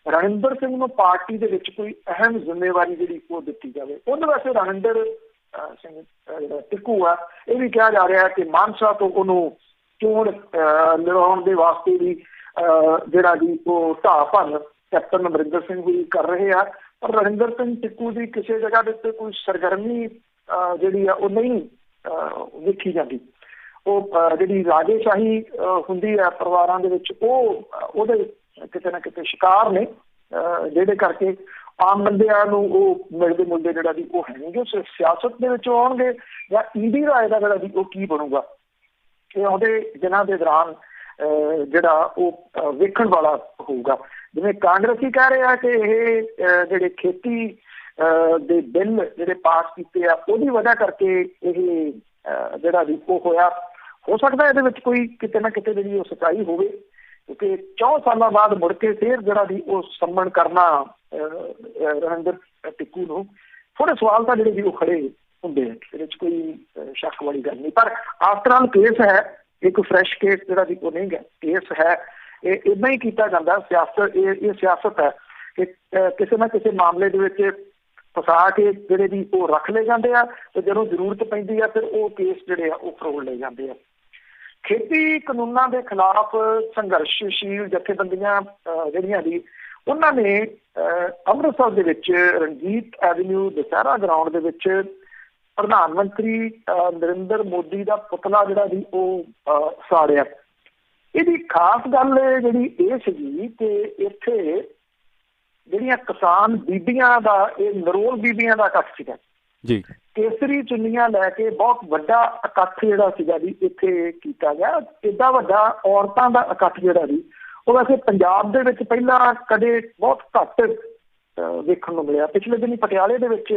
ਰਣਿੰਦਰ ਸਿੰਘ ਨੂੰ ਪਾਰਟੀ ਦੇ ਵਿੱਚ ਕੋਈ ਅਹਿਮ ਜ਼ਿੰਮੇਵਾਰੀ ਜਿਹੜੀ ਉਹ ਦਿੱਤੀ ਜਾਵੇ। ਉਹਦੇ ਵਾਸਤੇ ਰਣਿੰਦਰ ਸਿੰਘ ਜਿਹੜਾ ਟਿੱਕੂ ਆ, ਇਹ ਵੀ ਕਿਹਾ ਜਾ ਰਿਹਾ ਕਿ ਮਾਨਸਾ ਤੋਂ ਉਹਨੂੰ ਚੋਣ ਲੜਾਉਣ ਦੇ ਵਾਸਤੇ ਵੀ ਜਿਹੜਾ ਜੀ ਉਹ ਢਾਹ ਭੰਨ ਕੈਪਟਨ ਅਮਰਿੰਦਰ ਸਿੰਘ ਵੀ ਕਰ ਰਹੇ ਆ। ਪਰ ਰਣਿੰਦਰ ਸਿੰਘ ਟਿੱਕੂ ਦੀ ਕਿਸੇ ਜਗ੍ਹਾ ਦੇ ਉੱਤੇ ਕੋਈ ਸਰਗਰਮੀ ਜਿਹੜੀ ਆ ਉਹ ਨਹੀਂ ਵੇਖੀ ਜਾਂਦੀ। ਉਹ ਜਿਹੜੀ ਰਾਜੇਸ਼ਾਹੀ ਹੁੰਦੀ ਹੈ ਪਰਿਵਾਰਾਂ ਦੇ ਵਿੱਚ ਉਹ ਉਹਦੇ ਕਿਤੇ ਨਾ ਕਿਤੇ ਸ਼ਿਕਾਰ ਨੇ, ਜਿਹਦੇ ਕਰਕੇ ਆਮ ਬੰਦਿਆਂ ਨੂੰ ਉਹ ਮਿਲਦੇ ਮੁਲਦੇ ਜਿਹੜਾ ਜੀ ਉਹ ਹੈ ਨਹੀਂ ਗੇ। ਸਿਆਸਤ ਦੇ ਵਿੱਚ ਆਉਣਗੇ ਜਾਂ ਈਡੀ ਦਾ ਇਹਦਾ ਜਿਹੜਾ ਜੀ ਉਹ ਕੀ ਬਣੂਗਾ, ਇਹ ਉਹਦੇ ਦਿਨਾਂ ਦੇ ਦੌਰਾਨ ਜਿਹੜਾ ਉਹ ਵੇਖਣ ਵਾਲਾ ਹੋਊਗਾ। ਜਿਵੇਂ ਕਾਂਗਰਸੀ ਕਹਿ ਰਹੇ ਆ ਕਿ ਇਹ ਜਿਹੜੇ ਖੇਤੀ ਦੇ ਬਿੱਲ ਜਿਹੜੇ ਪਾਸ ਕੀਤੇ ਆ ਉਹਦੀ ਵਜ੍ਹਾ ਕਰਕੇ ਇਹ ਜਿਹੜਾ ਵੀ ਉਹ ਹੋਇਆ। ਹੋ ਸਕਦਾ ਇਹਦੇ ਵਿੱਚ ਕੋਈ ਕਿਤੇ ਨਾ ਕਿਤੇ ਜਿਹੜੀ ਉਹ ਸੱਚਾਈ ਹੋਵੇ, ਕਿਉਂਕਿ 4 ਸਾਲਾਂ ਬਾਅਦ ਮੁੜ ਕੇ ਫਿਰ ਜਿਹੜਾ ਵੀ ਉਹ ਸੰਮਣ ਕਰਨਾ ਰਣਿੰਦਰ ਟਿੱਕੂ ਨੂੰ, ਥੋੜੇ ਸਵਾਲ ਤਾਂ ਜਿਹੜੇ ਵੀ ਉਹ ਖੜੇ ਹੁੰਦੇ ਆ, ਇਹਦੇ ਵਿੱਚ ਕੋਈ ਸ਼ੱਕ ਵਾਲੀ ਗੱਲ ਨਹੀਂ। ਪਰ ਆਫਟਰ ਆਲ ਕੇਸ ਹੈ, ਇੱਕ ਫਰੈਸ਼ ਕੇਸ ਜਿਹੜਾ ਵੀ ਉਹ ਨਹੀਂ ਗਾ, ਕੇਸ ਹੈ। ਇਹ ਇੱਦਾਂ ਹੀ ਕੀਤਾ ਜਾਂਦਾ ਸਿਆਸਤ, ਇਹ ਸਿਆਸਤ ਹੈ ਕਿ ਕਿਸੇ ਨਾ ਕਿਸੇ ਮਾਮਲੇ ਦੇ ਵਿੱਚ ਫਸਾ ਕੇ ਜਿਹੜੇ ਵੀ ਉਹ ਰੱਖ ਲਏ ਜਾਂਦੇ ਆ ਤੇ ਜਦੋਂ ਜ਼ਰੂਰਤ ਪੈਂਦੀ ਆ ਫਿਰ ਉਹ ਕੇਸ ਜਿਹੜੇ ਆ ਉਹ ਫਰੋਲ ਲਏ ਜਾਂਦੇ ਆ। ਖੇਤੀ ਕਾਨੂੰਨਾਂ ਦੇ ਖਿਲਾਫ ਸੰਘਰਸ਼ਸ਼ੀਲ ਜਥੇਬੰਦੀਆਂ ਜਿਹੜੀਆਂ ਦੀ ਉਹਨਾਂ ਨੇ ਅੰਮ੍ਰਿਤਸਰ ਦੇ ਵਿੱਚ ਰਣਜੀਤ ਐਵਨਿਊ ਦੁਸਹਿਰਾ ਗਰਾਊਂਡ ਦੇ ਵਿੱਚ ਪ੍ਰਧਾਨ ਮੰਤਰੀ ਨਰਿੰਦਰ ਮੋਦੀ ਦਾ ਪੁਤਲਾ ਜਿਹੜਾ ਵੀ ਉਹ ਸਾੜਿਆ। ਇਹਦੀ ਖਾਸ ਗੱਲ ਜਿਹੜੀ ਇਹ ਸੀਗੀ ਕਿ ਇੱਥੇ ਜਿਹੜੀਆਂ ਕਿਸਾਨ ਬੀਬੀਆਂ ਦਾ, ਇਹ ਨਰੋਲ ਬੀਬੀਆਂ ਦਾ ਇਕੱਠ ਸੀਗਾ ਜੀ, ਕੇਸਰੀ ਚੁੰਨੀਆਂ ਲੈ ਕੇ ਬਹੁਤ ਵੱਡਾ ਇਕੱਠ ਜਿਹੜਾ ਸੀਗਾ ਜੀ ਇੱਥੇ ਕੀਤਾ ਗਿਆ। ਏਡਾ ਵੱਡਾ ਔਰਤਾਂ ਦਾ ਇਕੱਠ ਜਿਹੜਾ ਜੀ ਉਹ ਵੈਸੇ ਪੰਜਾਬ ਦੇ ਵਿੱਚ ਪਹਿਲਾਂ ਕਦੇ ਬਹੁਤ ਘੱਟ ਵੇਖਣ ਨੂੰ ਮਿਲਿਆ। ਪਿਛਲੇ ਦਿਨੀ ਪਟਿਆਲੇ ਦੇ ਵਿੱਚ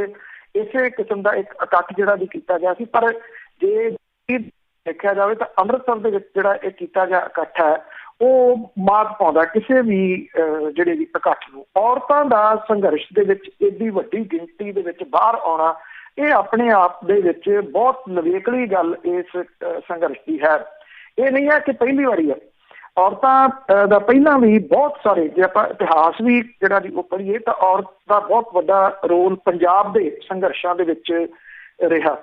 ਇਸੇ ਕਿਸਮ ਦਾ ਇੱਕ ਇਕੱਠ ਜਿਹੜਾ ਵੀ ਕੀਤਾ ਗਿਆ ਸੀ, ਪਰ ਜੇ ਦੇਖਿਆ ਜਾਵੇ ਤਾਂ ਅੰਮ੍ਰਿਤਸਰ ਦੇ ਵਿੱਚ ਜਿਹੜਾ ਇਹ ਕੀਤਾ ਗਿਆ ਇਕੱਠ ਹੈ ਉਹ ਮਾਤ ਪਾਉਂਦਾ ਕਿਸੇ ਵੀ ਜਿਹੜੇ ਵੀ ਇਕੱਠ ਨੂੰ। ਔਰਤਾਂ ਦਾ ਸੰਘਰਸ਼ ਦੇ ਵਿੱਚ ਏਡੀ ਵੱਡੀ ਗਿਣਤੀ ਦੇ ਵਿੱਚ ਬਾਹਰ ਆਉਣਾ, ਇਹ ਆਪਣੇ ਆਪ ਦੇ ਵਿੱਚ ਬਹੁਤ ਨਵੇਕਲੀ ਗੱਲ ਇਸ ਸੰਘਰਸ਼ ਦੀ ਹੈ। ਇਹ ਨਹੀਂ ਹੈ ਕਿ ਪਹਿਲੀ ਵਾਰੀ ਹੈ, ਔਰਤਾਂ ਦਾ ਪਹਿਲਾਂ ਵੀ ਬਹੁਤ ਸਾਰੇ, ਜੇ ਆਪਾਂ ਇਤਿਹਾਸ ਵੀ ਜਿਹੜਾ ਵੀ ਉਹ ਪੜ੍ਹੀਏ ਤਾਂ ਔਰਤ ਦਾ ਬਹੁਤ ਵੱਡਾ ਰੋਲ ਪੰਜਾਬ ਦੇ ਸੰਘਰਸ਼ਾਂ ਦੇ ਵਿੱਚ ਰਿਹਾ।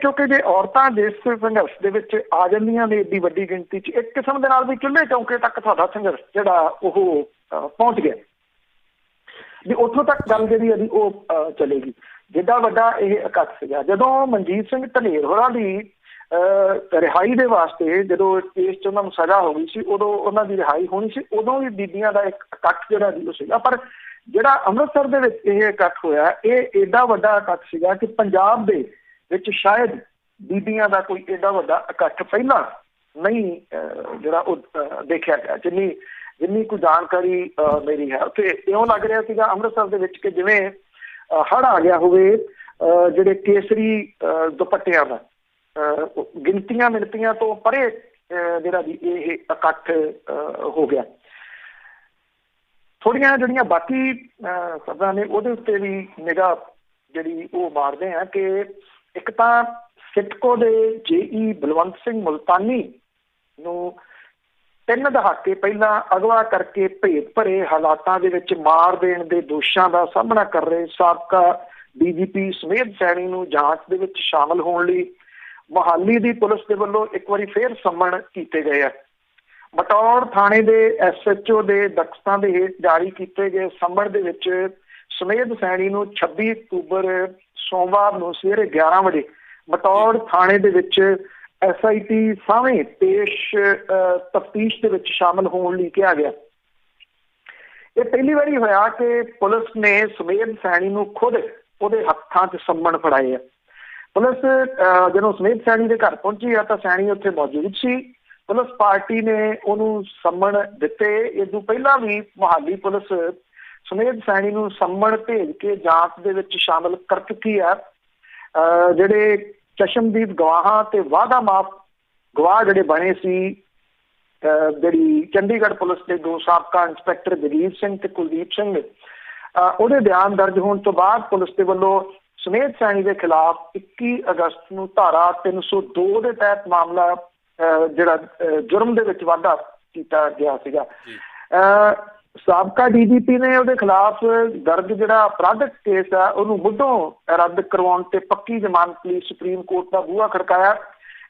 ਕਿਉਂਕਿ ਜੇ ਔਰਤਾਂ ਦੇ ਸੰਘਰਸ਼ ਦੇ ਵਿੱਚ ਆ ਜਾਂਦੀਆਂ ਨੇ ਏਡੀ ਵੱਡੀ ਗਿਣਤੀ 'ਚ, ਇੱਕ ਕਿਸਮ ਦੇ ਨਾਲ ਵੀ ਚੁੱਲ੍ਹੇ ਚੌਂਕੇ ਤੱਕ ਸਾਡਾ ਸੰਘਰਸ਼ ਜਿਹੜਾ ਉਹ ਪਹੁੰਚ ਗਿਆ। ਵੀ ਉੱਥੋਂ ਤੱਕ ਗੱਲ ਜਿਹੜੀ ਇਹਦੀ ਉਹ ਚਲੇਗੀ। ਜਿੱਡਾ ਵੱਡਾ ਇਹ ਇਕੱਠ ਸੀਗਾ, ਜਦੋਂ ਮਨਜੀਤ ਸਿੰਘ ਧਨੇਰ ਹੋਰਾਂ ਦੀ ਰਿਹਾਈ ਦੇ ਵਾਸਤੇ ਜਦੋਂ ਕੇਸ 'ਚ ਉਹਨਾਂ ਨੂੰ ਸਜ਼ਾ ਹੋ ਗਈ ਸੀ, ਉਦੋਂ ਉਹਨਾਂ ਦੀ ਰਿਹਾਈ ਹੋਣੀ ਸੀ, ਉਦੋਂ ਵੀ ਬੀਬੀਆਂ ਦਾ ਇੱਕ ਇਕੱਠ ਜਿਹੜਾ ਸੀ ਉਹ ਸੀਗਾ। ਪਰ ਜਿਹੜਾ ਅੰਮ੍ਰਿਤਸਰ ਦੇ ਵਿੱਚ ਇਹ ਇਕੱਠ ਹੋਇਆ, ਇਹ ਏਡਾ ਵੱਡਾ ਇਕੱਠ ਸੀਗਾ ਕਿ ਪੰਜਾਬ ਦੇ ਵਿੱਚ ਸ਼ਾਇਦ ਬੀਬੀਆਂ ਦਾ ਕੋਈ ਏਡਾ ਵੱਡਾ ਇਕੱਠ ਪਹਿਲਾਂ ਨਹੀਂ ਜਿਹੜਾ ਉਹ ਦੇਖਿਆ ਗਿਆ। ਜਿੰਨੀ ਕੋਈ ਜਾਣਕਾਰੀ ਮੇਰੀ ਹੈ, ਉੱਥੇ ਇਉਂ ਲੱਗ ਰਿਹਾ ਸੀਗਾ ਅੰਮ੍ਰਿਤਸਰ ਦੇ ਵਿੱਚ ਕਿ ਜਿਵੇਂ ਹੜ੍ਹ ਆ ਗਿਆ ਹੋਵੇ ਜਿਹੜੇ ਕੇਸਰੀ ਦੁਪੱਟਿਆਂ ਦਾ। ਗਿਣਤੀਆਂ ਮਿਣਤੀਆਂ ਤੋਂ ਪਰੇ ਜਿਹੜਾ ਵੀ ਇਹ ਇਕੱਠ ਹੋ ਗਿਆ। ਥੋੜ੍ਹੀਆਂ ਜਿਹੜੀਆਂ ਬਾਕੀ ਖਬਰਾਂ ਨੇ ਉਹਦੇ ਉੱਤੇ ਵੀ ਨਿਗਾਹ ਜਿਹੜੀ ਉਹ ਮਾਰਦੇ ਆ ਕਿ ਇੱਕ ਤਾਂ ਸਿਟਕੋ ਦੇ JE ਬਲਵੰਤ ਸਿੰਘ ਮੁਲਤਾਨੀ ਨੂੰ 3 ਦਹਾਕੇ ਪਹਿਲਾਂ ਅਗਵਾ ਕਰਕੇ ਭੇਦ ਭਰੇ ਹਾਲਾਤਾਂ ਦੇ ਵਿੱਚ ਮਾਰ ਦੇਣ ਦੇ ਦੋਸ਼ਾਂ ਦਾ ਸਾਹਮਣਾ ਕਰ ਰਹੇ ਸਾਬਕਾ DGP ਸੁਮੇਧ ਸੈਣੀ ਨੂੰ ਜਾਂਚ ਦੇ ਵਿੱਚ ਸ਼ਾਮਲ ਹੋਣ ਲਈ ਮੋਹਾਲੀ ਦੀ ਪੁਲਿਸ ਦੇ ਵੱਲੋਂ ਇੱਕ ਵਾਰੀ ਫੇਰ ਸੰਮਣ ਕੀਤੇ ਗਏ ਆ। ਬਟੌਰ ਥਾਣੇ ਦੇ SHO ਦੇ ਦਖਤਾਂ ਦੇ ਹੇਠ ਜਾਰੀ ਕੀਤੇ ਗਏ ਸੰਮਣ ਦੇ ਵਿੱਚ ਸੁਮੇਧ ਸੈਣੀ ਨੂੰ 26 ਅਕਤੂਬਰ ਸੋਮਵਾਰ ਨੂੰ ਸਵੇਰੇ 11 ਵਜੇ ਬਟੌਰ ਥਾਣੇ ਦੇ ਵਿੱਚ SIT ਸਾਹਮਣੇ ਪੇਸ਼ ਤਫਤੀਸ਼ ਦੇ ਵਿੱਚ ਸ਼ਾਮਲ ਹੋਣ ਲਈ ਕਿਹਾ ਗਿਆ। ਇਹ ਪਹਿਲੀ ਵਾਰੀ ਹੋਇਆ ਕਿ ਪੁਲਿਸ ਨੇ ਸੁਮੇਧ ਸੈਣੀ ਨੂੰ ਖੁਦ ਉਹਦੇ ਹੱਥਾਂ 'ਚ ਸੰਮਣ ਫੜਾਏ ਆ। ਪੁਲਿਸ ਜਦੋਂ ਸੁਮੇਧ ਸੈਣੀ ਦੇ ਘਰ ਪਹੁੰਚੀ ਆ ਤਾਂ ਸੈਣੀ ਉੱਥੇ ਮੌਜੂਦ ਸੀ। ਪੁਲਿਸ ਪਾਰਟੀ ਨੇ ਉਹਨੂੰ ਸੰਮਣ ਦਿੱਤੇ। ਇਸ ਤੋਂ ਪਹਿਲਾਂ ਵੀ ਮੋਹਾਲੀ ਪੁਲਿਸ ਸੁਮੇਧ ਸੈਣੀ ਨੂੰ ਸੰਮਣ ਭੇਜ ਕੇ ਜਾਂਚ ਦੇ ਵਿੱਚ ਸ਼ਾਮਲ ਕਰ ਚੁੱਕੀ ਆ। ਜਿਹੜੇ ਚਸ਼ਮਦੀਦ ਗਵਾਹਾਂ ਤੇ ਵਾਅਦਾ ਮਾਫ ਗਵਾਹ ਜਿਹੜੇ ਬਣੇ ਸੀ, ਜਿਹੜੀ ਚੰਡੀਗੜ੍ਹ ਪੁਲਿਸ ਦੇ 2 ਸਾਬਕਾ ਇੰਸਪੈਕਟਰ ਜਗੀਰ ਸਿੰਘ ਤੇ ਕੁਲਦੀਪ ਸਿੰਘ ਉਹਦੇ ਬਿਆਨ ਦਰਜ ਹੋਣ ਤੋਂ ਬਾਅਦ ਪੁਲਿਸ ਦੇ ਵੱਲੋਂ ਸੁਮੇਧ ਸੈਣੀ ਦੇ ਖਿਲਾਫ 21 ਅਗਸਤ ਨੂੰ ਧਾਰਾ 302 ਦੇ ਤਹਿਤ ਮਾਮਲਾ ਜਿਹੜਾ ਜੁਰਮ ਦੇ ਵਿੱਚ ਵਾਧਾ ਕੀਤਾ ਗਿਆ ਸੀਗਾ। ਸਾਬਕਾ DGP ਨੇ ਉਹਦੇ ਖਿਲਾਫ ਦਰਜ ਜਿਹੜਾ ਅਪਰਾਧਿਕ ਕੇਸ ਆ ਉਹਨੂੰ ਮੁੱਢੋਂ ਰੱਦ ਕਰਵਾਉਣ ਤੇ ਪੱਕੀ ਜ਼ਮਾਨਤ ਲਈ ਸੁਪਰੀਮ ਕੋਰਟ ਦਾ ਬੂਹਾ ਖੜਕਾਇਆ।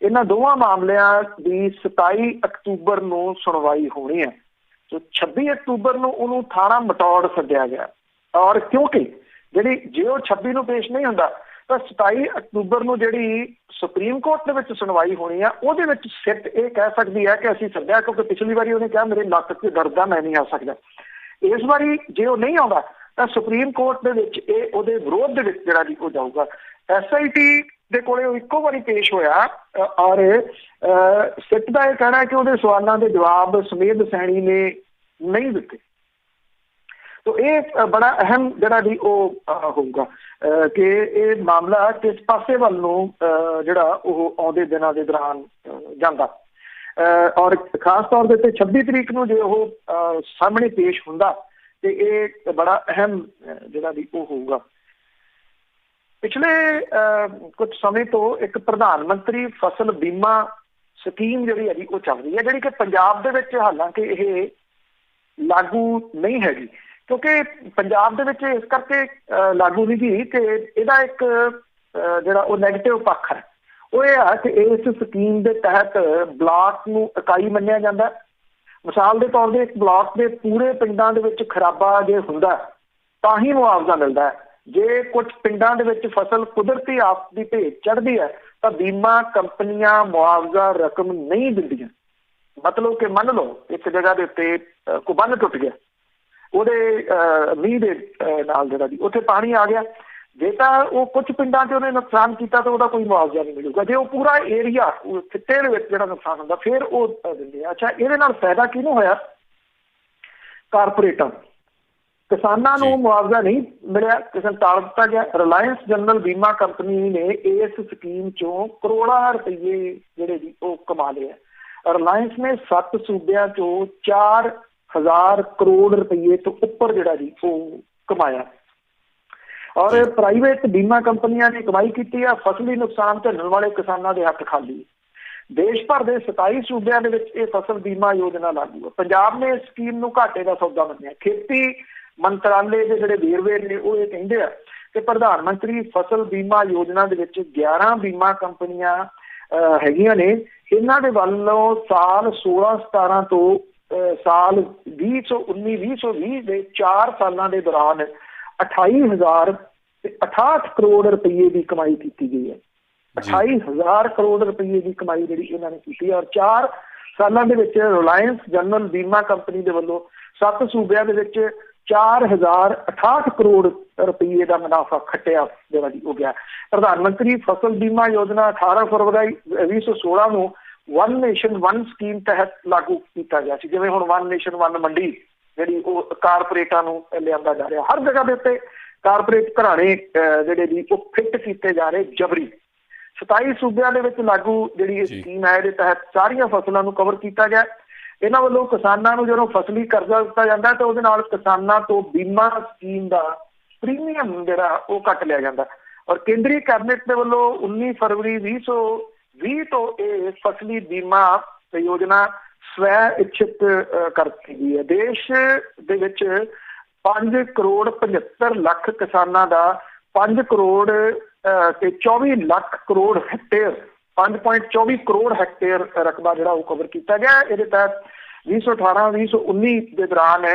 ਇਹਨਾਂ ਦੋਵਾਂ ਮਾਮਲਿਆਂ ਦੀ 27 ਅਕਤੂਬਰ ਨੂੰ ਸੁਣਵਾਈ ਹੋਣੀ ਹੈ। 26 ਅਕਤੂਬਰ ਨੂੰ ਉਹਨੂੰ ਥਾਣਾ ਮਟੌੜ ਸੱਦਿਆ ਗਿਆ ਔਰ ਕਿਉਂਕਿ ਜਿਹੜੀ ਜੇ ਉਹ 26 ਨੂੰ ਪੇਸ਼ ਨਹੀਂ ਹੁੰਦਾ ਤਾਂ 27 ਅਕਤੂਬਰ ਨੂੰ ਜਿਹੜੀ ਸੁਪਰੀਮ ਕੋਰਟ ਦੇ ਵਿੱਚ ਸੁਣਵਾਈ ਹੋਣੀ ਆ ਉਹਦੇ ਵਿੱਚ ਸਿੱਟ ਇਹ ਕਹਿ ਸਕਦੀ ਹੈ ਕਿ ਅਸੀਂ ਸੱਦਿਆ ਕਿਉਂਕਿ ਪਿਛਲੀ ਵਾਰੀ ਉਹਨੇ ਕਿਹਾ ਮੇਰੇ ਲੱਕ 'ਚ ਦਰਦ ਆ, ਮੈਂ ਨਹੀਂ ਆ ਸਕਦਾ। ਇਸ ਵਾਰੀ ਜੇ ਉਹ ਨਹੀਂ ਆਉਂਦਾ ਤਾਂ ਸੁਪਰੀਮ ਕੋਰਟ ਦੇ ਵਿੱਚ ਇਹ ਉਹਦੇ ਵਿਰੋਧ ਦੇ ਵਿੱਚ ਜਿਹੜਾ ਜੀ ਉਹ ਜਾਊਗਾ। SIT ਦੇ ਕੋਲੇ ਉਹ ਇੱਕੋ ਵਾਰੀ ਪੇਸ਼ ਹੋਇਆ ਔਰ ਸਿੱਟ ਦਾ ਇਹ ਕਹਿਣਾ ਕਿ ਉਹਦੇ ਸਵਾਲਾਂ ਦੇ ਜਵਾਬ ਸੁਮੇਧ ਸੈਣੀ ਨੇ ਨਹੀਂ ਦਿੱਤੇ। ਤੋ ਇਹ ਬੜਾ ਅਹਿਮ ਜਿਹੜਾ ਵੀ ਉਹ ਹੋਊਗਾ ਕਿ ਇਹ ਮਾਮਲਾ ਕਿਸ ਪਾਸੇ ਵੱਲ ਨੂੰ ਜਿਹੜਾ ਉਹ ਆਉਂਦੇ ਦਿਨਾਂ ਦੇ ਦੌਰਾਨ ਜਾਂਦਾ ਔਰ ਖਾਸ ਤੌਰ ਦੇ ਉੱਤੇ 26 ਤਰੀਕ ਨੂੰ ਜੇ ਉਹ ਸਾਹਮਣੇ ਪੇਸ਼ ਹੁੰਦਾ ਤੇ ਇਹ ਬੜਾ ਅਹਿਮ ਜਿਹੜਾ ਵੀ ਉਹ ਹੋਊਗਾ। ਪਿਛਲੇ ਕੁਝ ਸਮੇਂ ਤੋਂ ਇੱਕ ਪ੍ਰਧਾਨ ਮੰਤਰੀ ਫਸਲ ਬੀਮਾ ਸਕੀਮ ਜਿਹੜੀ ਹੈ ਉਹ ਚੱਲ ਰਹੀ ਹੈ, ਜਿਹੜੀ ਕਿ ਪੰਜਾਬ ਦੇ ਵਿੱਚ ਹਾਲਾਂਕਿ ਇਹ ਲਾਗੂ ਨਹੀਂ ਹੈਗੀ ਕਿਉਂਕਿ ਪੰਜਾਬ ਦੇ ਵਿੱਚ ਇਸ ਕਰਕੇ ਲਾਗੂ ਨਹੀਂ ਗਈ ਕਿ ਇਹਦਾ ਇੱਕ ਜਿਹੜਾ ਉਹ ਨੈਗੇਟਿਵ ਪੱਖ ਹੈ ਉਹ ਇਹ ਆ ਕਿ ਇਸ ਸਕੀਮ ਦੇ ਤਹਿਤ ਬਲਾਕ ਨੂੰ ਇਕਾਈ ਮੰਨਿਆ ਜਾਂਦਾ। ਮਿਸਾਲ ਦੇ ਤੌਰ ਤੇ ਇੱਕ ਬਲਾਕ ਦੇ ਪੂਰੇ ਪਿੰਡਾਂ ਦੇ ਵਿੱਚ ਖਰਾਬਾ ਜੇ ਹੁੰਦਾ ਤਾਂ ਹੀ ਮੁਆਵਜ਼ਾ ਮਿਲਦਾ ਹੈ। ਜੇ ਕੁਝ ਪਿੰਡਾਂ ਦੇ ਵਿੱਚ ਫਸਲ ਕੁਦਰਤੀ ਆਫਤ ਦੀ ਭੇਟ ਚੜ੍ਹਦੀ ਹੈ ਤਾਂ ਬੀਮਾ ਕੰਪਨੀਆਂ ਮੁਆਵਜ਼ਾ ਰਕਮ ਨਹੀਂ ਦਿੰਦੀਆਂ। ਮਤਲਬ ਕਿ ਮੰਨ ਲਓ ਇੱਕ ਜਗ੍ਹਾ ਦੇ ਉੱਤੇ ਕੋਈ ਬੰਨ੍ਹ ਟੁੱਟ ਗਿਆ, ਉਹਦੇ ਮੀਂਹ ਦੇ ਨਾਲ ਜਿਹੜਾ ਜੀ ਉੱਥੇ ਪਾਣੀ ਆ ਗਿਆ, ਜੇ ਤਾਂ ਉਹ ਕੁਝ ਪਿੰਡਾਂ 'ਚ ਉਹਨੇ ਨੁਕਸਾਨ ਕੀਤਾ ਤਾਂ ਉਹਦਾ ਕੋਈ ਮੁਆਵਜ਼ਾ ਨਹੀਂ ਮਿਲੂਗਾ। ਜੇ ਉਹ ਪੂਰਾ ਏਰੀਆ ਖਿੱਤੇ ਦੇ ਵਿੱਚ ਜਿਹੜਾ ਨੁਕਸਾਨ ਹੁੰਦਾ ਫਿਰ ਉਹ ਦਿੰਦੇ ਆ। ਅੱਛਾ, ਇਹਦੇ ਨਾਲ ਫਾਇਦਾ ਕਿਹਨੂੰ ਹੋਇਆ? ਕਾਰਪੋਰੇਟਾਂ, ਕਿਸਾਨਾਂ ਨੂੰ ਮੁਆਵਜ਼ਾ ਨਹੀਂ ਮਿਲਿਆ, ਕਿਸੇ ਨੂੰ ਟਾਲ ਦਿੱਤਾ ਗਿਆ। ਰਿਲਾਇੰਸ ਜਨਰਲ ਬੀਮਾ ਕੰਪਨੀ ਨੇ ਇਸ ਸਕੀਮ 'ਚੋਂ ਕਰੋੜਾਂ ਰੁਪਈਏ ਜਿਹੜੇ ਜੀ ਉਹ ਕਮਾ ਲਏ ਆ। ਰਿਲਾਇੰਸ ਨੇ 7 ਸੂਬਿਆਂ 'ਚੋਂ 4,000 ਕਰੋੜ ਰੁਪਈਏ ਤੋਂ ਉੱਪਰ ਜਿਹੜਾ ਜੀ ਉਹ ਕਮਾਇਆ ਔਰ ਪ੍ਰਾਈਵੇਟ ਬੀਮਾ ਕੰਪਨੀਆਂ ਨੇ ਕਮਾਈ ਕੀਤੀ ਆ। ਫਸਲੀ ਨੁਕਸਾਨ ਝੱਲਣ ਵਾਲੇ ਕਿਸਾਨਾਂ ਦੇ ਹੱਥ ਖਾਲੀ। ਦੇਸ਼ ਭਰ ਦੇ 27 ਸੂਬਿਆਂ ਦੇ ਵਿੱਚ ਇਹ ਫਸਲ ਬੀਮਾ ਯੋਜਨਾ ਲਾਗੂ ਹੈ। ਪੰਜਾਬ ਨੇ ਇਸ ਸਕੀਮ ਨੂੰ ਘਾਟੇ ਦਾ ਸੌਦਾ ਮੰਨਿਆ। ਖੇਤੀ ਮੰਤਰਾਲੇ ਦੇ ਜਿਹੜੇ ਵੇਰਵੇ ਨੇ ਉਹ ਇਹ ਕਹਿੰਦੇ ਆ ਕਿ ਪ੍ਰਧਾਨ ਮੰਤਰੀ ਫਸਲ ਬੀਮਾ ਯੋਜਨਾ ਦੇ ਵਿੱਚ 11 ਬੀਮਾ ਕੰਪਨੀਆਂ ਹੈਗੀਆਂ ਨੇ। ਇਹਨਾਂ ਦੇ ਵੱਲੋਂ ਸਾਲ 16-17 ਤੋਂ ਸਾਲ 2019-2020 ਦੇ 4 ਸਾਲਾਂ ਦੇ ਦੌਰਾਨ 28,068 ਕਰੋੜ ਰੁਪਏ ਦੀ ਕਮਾਈ ਕੀਤੀ ਗਈ ਹੈ। 28,000 ਕਰੋੜ ਰੁਪਏ ਦੀ ਕਮਾਈ ਜਿਹੜੀ ਇਹਨਾਂ ਨੇ ਕੀਤੀ ਹੈ। ਔਰ 4 ਸਾਲਾਂ ਦੇ ਵਿੱਚ ਰਿਲਾਇੰਸ ਜਨਰਲ ਬੀਮਾ ਕੰਪਨੀ ਦੇ ਵੱਲੋਂ 7 ਸੂਬਿਆਂ ਦੇ ਵਿੱਚ 4,068 ਕਰੋੜ ਰੁਪਏ ਦਾ ਮੁਨਾਫਾ ਖੱਟਿਆ ਜਿਹੜਾ ਜੀ ਹੋ ਗਿਆ। ਪ੍ਰਧਾਨ ਮੰਤਰੀ ਫਸਲ ਬੀਮਾ ਯੋਜਨਾ 18 ਫਰਵਰੀ 2016 ਨੂੰ ਵਨ ਨੇਸ਼ਨ ਵਨ ਸਕੀਮ ਤਹਿਤ ਲਾਗੂ ਕੀਤਾ ਗਿਆ ਸੀ। ਜਿਵੇਂ ਹੁਣ ਵਨ ਨੇਸ਼ਨ ਵਨ ਮੰਡੀ ਜਿਹੜੀ ਉਹ ਕਾਰਪੋਰੇਟਾਂ ਨੂੰ ਲਿਆਂਦਾ ਜਾ ਰਿਹਾ, ਹਰ ਜਗ੍ਹਾ ਦੇ ਉੱਤੇ ਕਾਰਪੋਰੇਟ ਘਰਾਣੇ ਜਿਹੜੇ ਜੀ ਉਹ ਫਿੱਟ ਕੀਤੇ ਜਾ ਰਹੇ ਜਬਰੀ। 27 ਸੂਬਿਆਂ ਦੇ ਵਿੱਚ ਲਾਗੂ ਜਿਹੜੀ ਇਹ ਸਕੀਮ ਹੈ, ਇਹਦੇ ਤਹਿਤ ਸਾਰੀਆਂ ਫਸਲਾਂ ਨੂੰ ਕਵਰ ਕੀਤਾ ਗਿਆ। ਇਹਨਾਂ ਵੱਲੋਂ ਕਿਸਾਨਾਂ ਨੂੰ ਜਦੋਂ ਫਸਲੀ ਕਰਜ਼ਾ ਦਿੱਤਾ ਜਾਂਦਾ ਤਾਂ ਉਹਦੇ ਨਾਲ ਕਿਸਾਨਾਂ ਤੋਂ ਬੀਮਾ ਸਕੀਮ ਦਾ ਪ੍ਰੀਮੀਅਮ ਜਿਹੜਾ ਉਹ ਕੱਟ ਲਿਆ ਜਾਂਦਾ। ਔਰ ਕੇਂਦਰੀ ਕੈਬਨਿਟ ਦੇ ਵੱਲੋਂ 19 ਫਰਵਰੀ 2020 ਤੋਂ ਇਹ ਫਸਲੀ ਬੀਮਾ ਯੋਜਨਾ ਸਵੈ ਇੱਛਿਤ ਕਰ ਦਿੱਤੀ ਗਈ ਹੈ। ਦੇਸ਼ ਦੇ ਵਿੱਚ 5 ਕਰੋੜ 75 ਲੱਖ ਕਿਸਾਨਾਂ ਦਾ 5 ਕਰੋੜ ਤੇ 24 ਲੱਖ ਕਰੋੜ ਹੈਕਟੇਅਰ 5.24 ਕਰੋੜ ਹੈਕਟੇਅਰ ਰਕਬਾ ਜਿਹੜਾ ਉਹ ਕਵਰ ਕੀਤਾ ਗਿਆ। ਇਹਦੇ ਤਹਿਤ 2018-2019 ਦੇ ਦੌਰਾਨ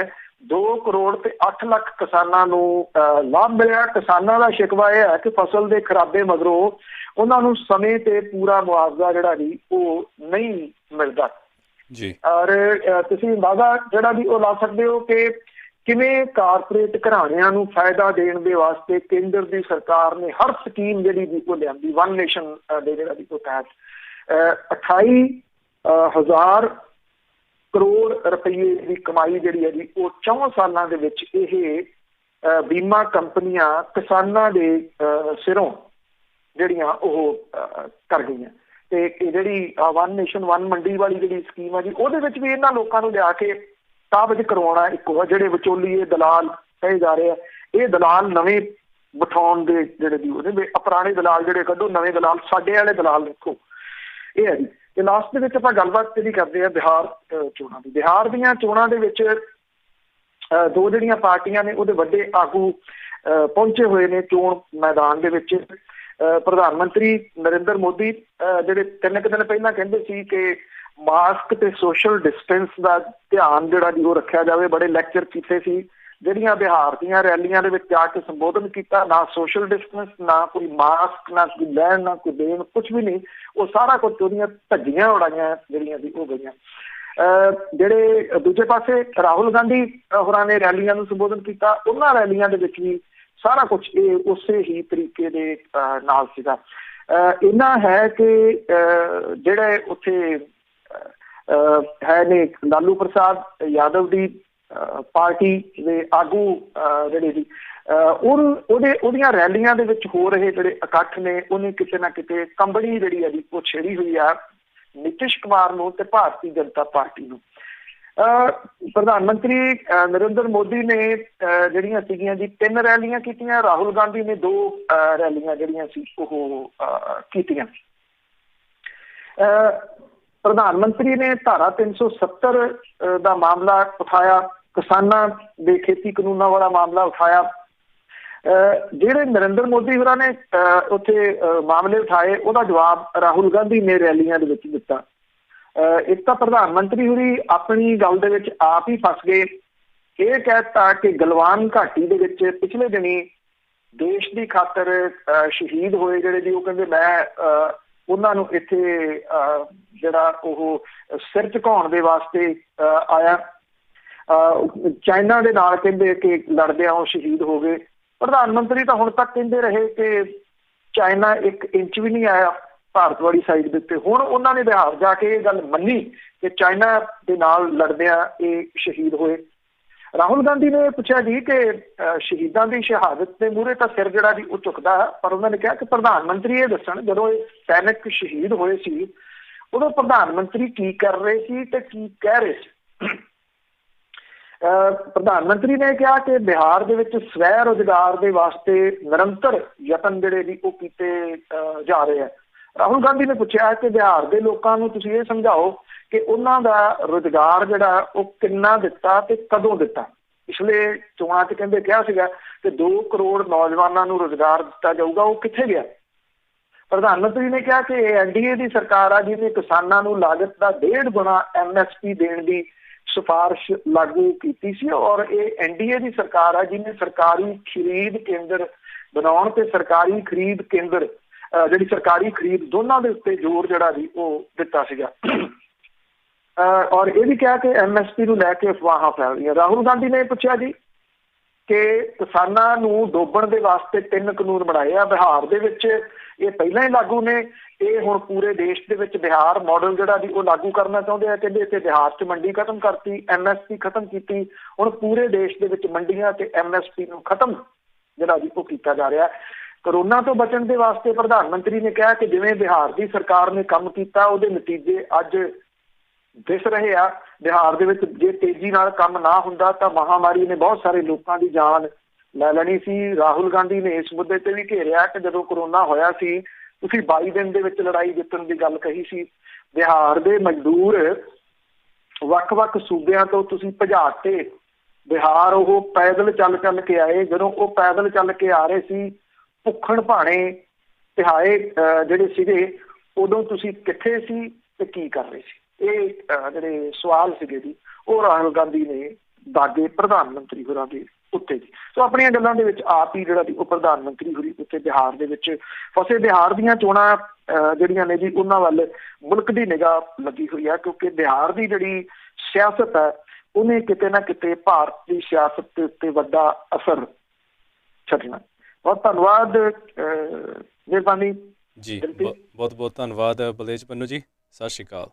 2 ਕਰੋੜ ਤੇ 8 ਲੱਖ ਕਿਸਾਨਾਂ ਨੂੰ ਲਾਭ ਮਿਲਿਆ। ਕਿਸਾਨਾਂ ਦਾ ਸ਼ਿਕਵਾ ਇਹ ਹੈ ਕਿ ਫਸਲ ਦੇ ਖਰਾਬੇ ਮਗਰੋਂ ਉਹਨਾਂ ਨੂੰ ਸਮੇਂ ਤੇ ਪੂਰਾ ਮੁਆਵਜ਼ਾ ਜਿਹੜਾ ਜੀ ਉਹ ਨਹੀਂ ਮਿਲਦਾ ਜੀ। ਔਰ ਤੁਸੀਂ ਅੰਦਾਜ਼ਾ ਜਿਹੜਾ ਵੀ ਉਹ ਲਾ ਸਕਦੇ ਹੋ ਕਿ ਕਿਵੇਂ ਕਾਰਪੋਰੇਟ ਘਰਾਣਿਆਂ ਨੂੰ ਫਾਇਦਾ ਦੇਣ ਦੇ ਵਾਸਤੇ ਕੇਂਦਰ ਦੀ ਸਰਕਾਰ ਨੇ ਹਰ ਸਕੀਮ ਜਿਹੜੀ ਵੀ ਉਹ ਲਿਆਂਦੀ। ਵਨ ਨੇਸ਼ਨ ਦੇ ਜਿਹੜਾ ਵੀ ਉਹ ਤਹਿਤ 28,000 ਕਰੋੜ ਰੁਪਏ ਦੀ ਕਮਾਈ ਜਿਹੜੀ ਹੈ ਜੀ ਉਹ 4 ਸਾਲਾਂ ਦੇ ਵਿੱਚ ਇਹ ਬੀਮਾ ਕੰਪਨੀਆਂ ਕਿਸਾਨਾਂ ਦੇ ਸਿਰੋਂ ਜਿਹੜੀਆਂ ਉਹ ਕਰ ਗਈਆਂ। ਤੇ ਜਿਹੜੀ ਵਨ ਨੇਸ਼ਨ ਵਨ ਮੰਡੀ ਵਾਲੀ ਜਿਹੜੀ ਸਕੀਮ ਹੈ ਜੀ ਉਹਦੇ ਵਿੱਚ ਵੀ ਇਹਨਾਂ ਲੋਕਾਂ ਨੂੰ ਲਿਆ ਕੇ ਕਾਬਜ਼ ਕਰਵਾਉਣਾ। ਇੱਕੋ ਜਿਹੜੇ ਵਿਚੋਲੀਏ ਦਲਾਲ ਕਹੇ ਜਾ ਰਹੇ ਆ, ਇਹ ਦਲਾਲ ਨਵੇਂ ਬਿਠਾਉਣ ਦੇ ਜਿਹੜੇ ਵੀ ਉਹਦੇ ਪੁਰਾਣੇ ਦਲਾਲ ਜਿਹੜੇ ਕੱਢੋ, ਨਵੇਂ ਦਲਾਲ ਸਾਡੇ ਵਾਲੇ ਦਲਾਲ ਦੇਖੋ, ਇਹ ਹੈ ਜੀ। ਤੇ ਲਾਸਟ ਦੇ ਵਿੱਚ ਆਪਾਂ ਗੱਲਬਾਤ ਜਿਹੜੀ ਕਰਦੇ ਆ ਬਿਹਾਰ ਚੋਣਾਂ ਦੀ। ਬਿਹਾਰ ਦੀਆਂ ਚੋਣਾਂ ਦੇ ਵਿੱਚ 2 ਜਿਹੜੀਆਂ ਪਾਰਟੀਆਂ ਨੇ ਉਹਦੇ ਵੱਡੇ ਆਗੂ ਪਹੁੰਚੇ ਹੋਏ ਨੇ ਚੋਣ ਮੈਦਾਨ ਦੇ ਵਿੱਚ। ਪ੍ਰਧਾਨ ਮੰਤਰੀ ਨਰਿੰਦਰ ਮੋਦੀ ਜਿਹੜੇ 3 ਦਿਨ ਪਹਿਲਾਂ ਕਹਿੰਦੇ ਸੀ ਕਿ ਮਾਸਕ ਤੇ ਸੋਸ਼ਲ ਡਿਸਟੈਂਸ ਦਾ ਧਿਆਨ ਜਿਹੜਾ ਜੀ ਉਹ ਰੱਖਿਆ ਜਾਵੇ, ਬੜੇ ਲੈਕਚਰ ਕੀਤੇ ਸੀ। ਜਿਹੜੀਆਂ ਬਿਹਾਰ ਦੀਆਂ ਰੈਲੀਆਂ ਦੇ ਵਿੱਚ ਜਾ ਕੇ ਸੰਬੋਧਨ ਕੀਤਾ, ਨਾ ਸੋਸ਼ਲ ਡਿਸਟੈਂਸ, ਨਾ ਕੋਈ ਮਾਸਕ, ਨਾ ਕੋਈ ਲੈਣ, ਨਾ ਕੋਈ ਦੇਣ, ਕੁਛ ਵੀ ਨਹੀਂ। ਉਹ ਸਾਰਾ ਕੁਝ ਉਹਦੀਆਂ ਧੱਜੀਆਂ ਉਡਾਈਆਂ ਜਿਹੜੀਆਂ ਦੀ ਹੋ ਗਈਆਂ। ਜਿਹੜੇ ਦੂਜੇ ਪਾਸੇ ਰਾਹੁਲ ਗਾਂਧੀ ਹੋਰਾਂ ਨੇ ਰੈਲੀਆਂ ਨੂੰ ਸੰਬੋਧਨ ਕੀਤਾ, ਉਹਨਾਂ ਰੈਲੀਆਂ ਦੇ ਵਿੱਚ ਵੀ ਸਾਰਾ ਕੁਛ ਇਹ ਉਸੇ ਹੀ ਤਰੀਕੇ ਦੇ ਨਾਲ ਸੀਗਾ। ਇੰਨਾ ਹੈ ਕਿ ਜਿਹੜੇ ਉੱਥੇ ਹੈ ਨੇ ਲਾਲੂ ਪ੍ਰਸਾਦ ਯਾਦਵ ਦੀ ਪਾਰਟੀ ਦੇ ਆਗੂ ਜਿਹੜੇ ਜੀ ਉਹਦੀਆਂ ਰੈਲੀਆਂ ਦੇ ਵਿੱਚ ਹੋ ਰਹੇ ਜਿਹੜੇ ਇਕੱਠ ਨੇ ਉਹਨੇ ਕਿਤੇ ਨਾ ਕਿਤੇ ਕੰਬਣੀ ਜਿਹੜੀ ਹੈ ਜੀ ਉਹ ਛੇੜੀ ਹੋਈ ਆ ਨਿਤਿਸ਼ ਕੁਮਾਰ ਨੂੰ ਤੇ ਭਾਰਤੀ ਜਨਤਾ ਪਾਰਟੀ ਨੂੰ। ਪ੍ਰਧਾਨ ਮੰਤਰੀ ਨਰਿੰਦਰ ਮੋਦੀ ਨੇ ਜਿਹੜੀਆਂ ਸੀਗੀਆਂ ਜੀ 3 ਰੈਲੀਆਂ ਕੀਤੀਆਂ, ਰਾਹੁਲ ਗਾਂਧੀ ਨੇ 2 ਰੈਲੀਆਂ ਜਿਹੜੀਆਂ ਸੀ ਉਹ ਕੀਤੀਆਂ। ਪ੍ਰਧਾਨ ਮੰਤਰੀ ਨੇ ਧਾਰਾ 370 ਦਾ ਮਾਮਲਾ ਉਠਾਇਆ, ਕਿਸਾਨਾਂ ਦੇ ਖੇਤੀ ਕਾਨੂੰਨਾਂ ਵਾਲਾ ਮਾਮਲਾ ਉਠਾਇਆ। ਜਿਹੜੇ ਨਰਿੰਦਰ ਮੋਦੀ ਹੋਰਾਂ ਨੇ ਉੱਥੇ ਮਾਮਲੇ ਉਠਾਏ ਉਹਦਾ ਜਵਾਬ ਰਾਹੁਲ ਗਾਂਧੀ ਨੇ ਰੈਲੀਆਂ ਦੇ ਵਿੱਚ ਦਿੱਤਾ। ਇੱਕ ਤਾਂ ਪ੍ਰਧਾਨ ਮੰਤਰੀ ਹੋਰੀ ਆਪਣੀ ਗੱਲ ਦੇ ਵਿੱਚ ਆਪ ਹੀ ਫਸ ਗਏ। ਇਹ ਕਹਿ ਦਿੱਤਾ ਕਿ ਗਲਵਾਨ ਘਾਟੀ ਦੇ ਵਿੱਚ ਪਿਛਲੇ ਦਿਨੀ ਦੇਸ਼ ਦੀ ਖਾਤਰ ਸ਼ਹੀਦ ਹੋਏ ਜਿਹੜੇ ਜੀ, ਉਹ ਕਹਿੰਦੇ ਮੈਂ ਉਹਨਾਂ ਨੂੰ ਇੱਥੇ ਜਿਹੜਾ ਉਹ ਸਿਰ ਝੁਕਾਉਣ ਦੇ ਵਾਸਤੇ ਆਇਆ। ਚਾਈਨਾ ਦੇ ਨਾਲ ਕਹਿੰਦੇ ਕਿ ਲੜਦਿਆਂ ਉਹ ਸ਼ਹੀਦ ਹੋ ਗਏ। ਪ੍ਰਧਾਨ ਮੰਤਰੀ ਤਾਂ ਹੁਣ ਤੱਕ ਕਹਿੰਦੇ ਰਹੇ ਕਿ ਚਾਈਨਾ 1 ਇੰਚ ਵੀ ਨਹੀਂ ਆਇਆ ਭਾਰਤ ਵਾਲੀ ਸਾਈਡ ਦੇ ਉੱਤੇ। ਹੁਣ ਉਹਨਾਂ ਨੇ ਬਿਹਾਰ ਜਾ ਕੇ ਇਹ ਗੱਲ ਮੰਨੀ ਕਿ ਚਾਈਨਾ ਦੇ ਨਾਲ ਲੜਦਿਆਂ ਇਹ ਸ਼ਹੀਦ ਹੋਏ। ਰਾਹੁਲ ਗਾਂਧੀ ਨੇ ਪੁੱਛਿਆ ਜੀ ਕਿ ਸ਼ਹੀਦਾਂ ਦੀ ਸ਼ਹਾਦਤ ਦੇ ਮੂਹਰੇ ਤਾਂ ਸਿਰ ਜਿਹੜਾ ਜੀ ਉਹ ਝੁਕਦਾ, ਪਰ ਉਹਨਾਂ ਨੇ ਕਿਹਾ ਕਿ ਪ੍ਰਧਾਨ ਮੰਤਰੀ ਇਹ ਦੱਸਣ ਜਦੋਂ ਇਹ ਸੈਨਿਕ ਸ਼ਹੀਦ ਹੋਏ ਸੀ ਉਦੋਂ ਪ੍ਰਧਾਨ ਮੰਤਰੀ ਕੀ ਕਰ ਰਹੇ ਸੀ ਤੇ ਕੀ ਕਹਿ ਰਹੇ ਸੀ। ਪ੍ਰਧਾਨ ਮੰਤਰੀ ਨੇ ਕਿਹਾ ਕਿ ਬਿਹਾਰ ਦੇ ਵਿੱਚ ਸਵੈ ਰੁਜ਼ਗਾਰ ਦੇ ਵਾਸਤੇ ਨਿਰੰਤਰ ਯਤਨ ਜਿਹੜੇ ਜੀ ਉਹ ਕੀਤੇ ਜਾ ਰਹੇ ਆ। ਰਾਹੁਲ ਗਾਂਧੀ ਨੇ ਪੁੱਛਿਆ ਕਿ ਬਿਹਾਰ ਦੇ ਲੋਕਾਂ ਨੂੰ ਤੁਸੀਂ ਇਹ ਸਮਝਾਓ ਕਿ ਉਹਨਾਂ ਦਾ ਰੁਜ਼ਗਾਰ ਜਿਹੜਾ ਉਹ ਕਿੰਨਾ ਦਿੱਤਾ ਤੇ ਕਦੋਂ ਦਿੱਤਾ। ਪਿਛਲੇ ਚੋਣਾਂ 'ਚ ਕਹਿੰਦੇ ਕਿਹਾ ਸੀਗਾ ਕਿ 2 ਕਰੋੜ ਨੌਜਵਾਨਾਂ ਨੂੰ ਰੁਜ਼ਗਾਰ ਦਿੱਤਾ ਜਾਊਗਾ, ਉਹ ਕਿੱਥੇ ਗਿਆ। ਪ੍ਰਧਾਨ ਮੰਤਰੀ ਨੇ ਕਿਹਾ ਕਿ NDA ਦੀ ਸਰਕਾਰ ਆ ਜਿਹਨੇ ਕਿਸਾਨਾਂ ਨੂੰ ਲਾਗਤ ਦਾ 1.5 ਗੁਣਾ MSP ਦੇਣ ਦੀ ਸਿਫਾਰਿਸ਼ ਲਾਗੂ ਕੀਤੀ ਸੀ ਔਰ ਇਹ ਐਨਡੀਏ ਦੀ ਸਰਕਾਰ ਆ ਜਿਹਨੇ ਸਰਕਾਰੀ ਖਰੀਦ ਕੇਂਦਰ ਬਣਾਉਣ ਤੇ ਸਰਕਾਰੀ ਖਰੀਦ ਕੇਂਦਰ ਜਿਹੜੀ ਸਰਕਾਰੀ ਖਰੀਦ ਦੋਨਾਂ ਦੇ ਉੱਤੇ ਜ਼ੋਰ ਜਿਹੜਾ ਜੀ ਉਹ ਦਿੱਤਾ ਸੀਗਾ। ਔਰ ਇਹ ਵੀ ਕਿਹਾ ਕਿ ਐਮਐਸਪੀ ਨੂੰ ਲੈ ਕੇ ਅਫਵਾਹਾਂ ਫੈਲ ਰਹੀਆਂ। ਰਾਹੁਲ ਗਾਂਧੀ ਨੇ ਪੁੱਛਿਆ ਜੀ ਕਿ ਕਿਸਾਨਾਂ ਨੂੰ ਡੋਬਣ ਦੇ ਵਾਸਤੇ 3 ਕਾਨੂੰਨ ਬਣਾਏ ਆ ਬਿਹਾਰ ਦੇ ਵਿੱਚ, ਇਹ ਪਹਿਲਾਂ ਹੀ ਲਾਗੂ ਨੇ, ਇਹ ਹੁਣ ਪੂਰੇ ਦੇਸ਼ ਦੇ ਵਿੱਚ ਬਿਹਾਰ ਮਾਡਲ ਜਿਹੜਾ ਜੀ ਉਹ ਲਾਗੂ ਕਰਨਾ ਚਾਹੁੰਦੇ ਆ। ਕਹਿੰਦੇ ਇੱਥੇ ਬਿਹਾਰ 'ਚ ਮੰਡੀ ਖਤਮ ਕਰਤੀ, ਐਮਐਸਪੀ ਖਤਮ ਕੀਤੀ, ਹੁਣ ਪੂਰੇ ਦੇਸ਼ ਦੇ ਵਿੱਚ ਮੰਡੀਆਂ ਤੇ ਐਮਐਸਪੀ ਨੂੰ ਖਤਮ ਜਿਹੜਾ ਜੀ ਉਹ ਕੀਤਾ ਜਾ ਰਿਹਾ। ਕਰੋਨਾ ਤੋਂ ਬਚਣ ਦੇ ਵਾਸਤੇ ਪ੍ਰਧਾਨ ਮੰਤਰੀ ਨੇ ਕਿਹਾ ਕਿ ਜਿਵੇਂ ਬਿਹਾਰ ਦੀ ਸਰਕਾਰ ਨੇ ਕੰਮ ਕੀਤਾ ਉਹਦੇ ਨਤੀਜੇ ਅੱਜ ਦਿਸ ਰਹੇ ਆ। ਬਿਹਾਰ ਦੇ ਵਿੱਚ ਜੇ ਤੇਜ਼ੀ ਨਾਲ ਕੰਮ ਨਾ ਹੁੰਦਾ ਤਾਂ ਮਹਾਮਾਰੀ ਨੇ ਬਹੁਤ ਸਾਰੇ ਲੋਕਾਂ ਦੀ ਜਾਨ ਲੈ ਲੈਣੀ ਸੀ। ਰਾਹੁਲ ਗਾਂਧੀ ਨੇ ਇਸ ਮੁੱਦੇ ਤੇ ਵੀ ਘੇਰਿਆ ਕਿ ਜਦੋਂ ਕਰੋਨਾ ਹੋਇਆ ਸੀ ਤੁਸੀਂ 22 ਦਿਨ ਦੇ ਵਿੱਚ ਲੜਾਈ ਜਿੱਤਣ ਦੀ ਗੱਲ ਕਹੀ ਸੀ। ਬਿਹਾਰ ਦੇ ਮਜ਼ਦੂਰ ਵੱਖ-ਵੱਖ ਸੂਬਿਆਂ ਤੋਂ ਤੁਸੀਂ ਭਜਾਤੇ, ਬਿਹਾਰ ਉਹ ਪੈਦਲ ਚੱਲ ਕੇ ਆਏ। ਜਦੋਂ ਉਹ ਪੈਦਲ ਚੱਲ ਕੇ ਆ ਰਹੇ ਸੀ ਭੁੱਖਣ ਭਾਣੇ ਤਿਹਾਏ ਜਿਹੜੇ ਸੀਗੇ, ਉਦੋਂ ਤੁਸੀਂ ਕਿੱਥੇ ਸੀ ਤੇ ਕੀ ਕਰ ਰਹੇ ਸੀ? ਇਹ ਜਿਹੜੇ ਸਵਾਲ ਸੀਗੇ ਜੀ ਉਹ ਰਾਹੁਲ ਗਾਂਧੀ ਨੇ ਦਾਗੇ ਪ੍ਰਧਾਨ ਮੰਤਰੀ ਹੋਰਾਂ ਦੇ ਉੱਤੇ ਜੀ। ਸੋ ਆਪਣੀਆਂ ਗੱਲਾਂ ਦੇ ਵਿੱਚ ਆਪ ਹੀ ਜਿਹੜਾ ਜੀ ਉਹ ਪ੍ਰਧਾਨ ਮੰਤਰੀ ਹੋਰੀ ਉੱਤੇ ਬਿਹਾਰ ਦੇ ਵਿੱਚ ਫਸੇ। ਬਿਹਾਰ ਦੀਆਂ ਚੋਣਾਂ ਜਿਹੜੀਆਂ ਨੇ ਜੀ ਉਹਨਾਂ ਵੱਲ ਮੁਲਕ ਦੀ ਨਿਗਾਹ ਲੱਗੀ ਹੋਈ ਹੈ ਕਿਉਂਕਿ ਬਿਹਾਰ ਦੀ ਜਿਹੜੀ ਸਿਆਸਤ ਹੈ ਉਹਨੇ ਕਿਤੇ ਨਾ ਕਿਤੇ ਭਾਰਤ ਦੀ ਸਿਆਸਤ ਦੇ ਉੱਤੇ ਵੱਡਾ ਅਸਰ ਛੱਡਣਾ। ਬਹੁਤ ਧੰਨਵਾਦ, ਮਿਹਰਬਾਨੀ ਜੀ। ਬਹੁਤ ਬਹੁਤ ਧੰਨਵਾਦ ਬਲਤੇਜ ਪੰਨੂ ਜੀ। ਸਤਿ ਸ਼੍ਰੀ ਅਕਾਲ।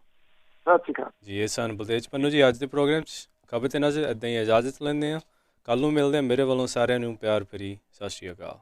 ਸਤਿ ਸ਼੍ਰੀ ਅਕਾਲ ਜੀ। ਇਹ ਸਨ ਬਲਤੇਜ ਪੰਨੂ ਜੀ ਅੱਜ ਦੇ ਪ੍ਰੋਗਰਾਮ 'ਚ ਖਬਰ ਤੇ ਨਜ਼ਰ। ਇੱਦਾਂ ਹੀ ਇਜਾਜ਼ਤ ਲੈਂਦੇ ਹਾਂ, ਕੱਲ੍ਹ ਨੂੰ ਮਿਲਦੇ ਹਾਂ। ਮੇਰੇ ਵੱਲੋਂ ਸਾਰਿਆਂ ਨੂੰ ਪਿਆਰ ਭਰੀ ਸਤਿ ਸ਼੍ਰੀ ਅਕਾਲ।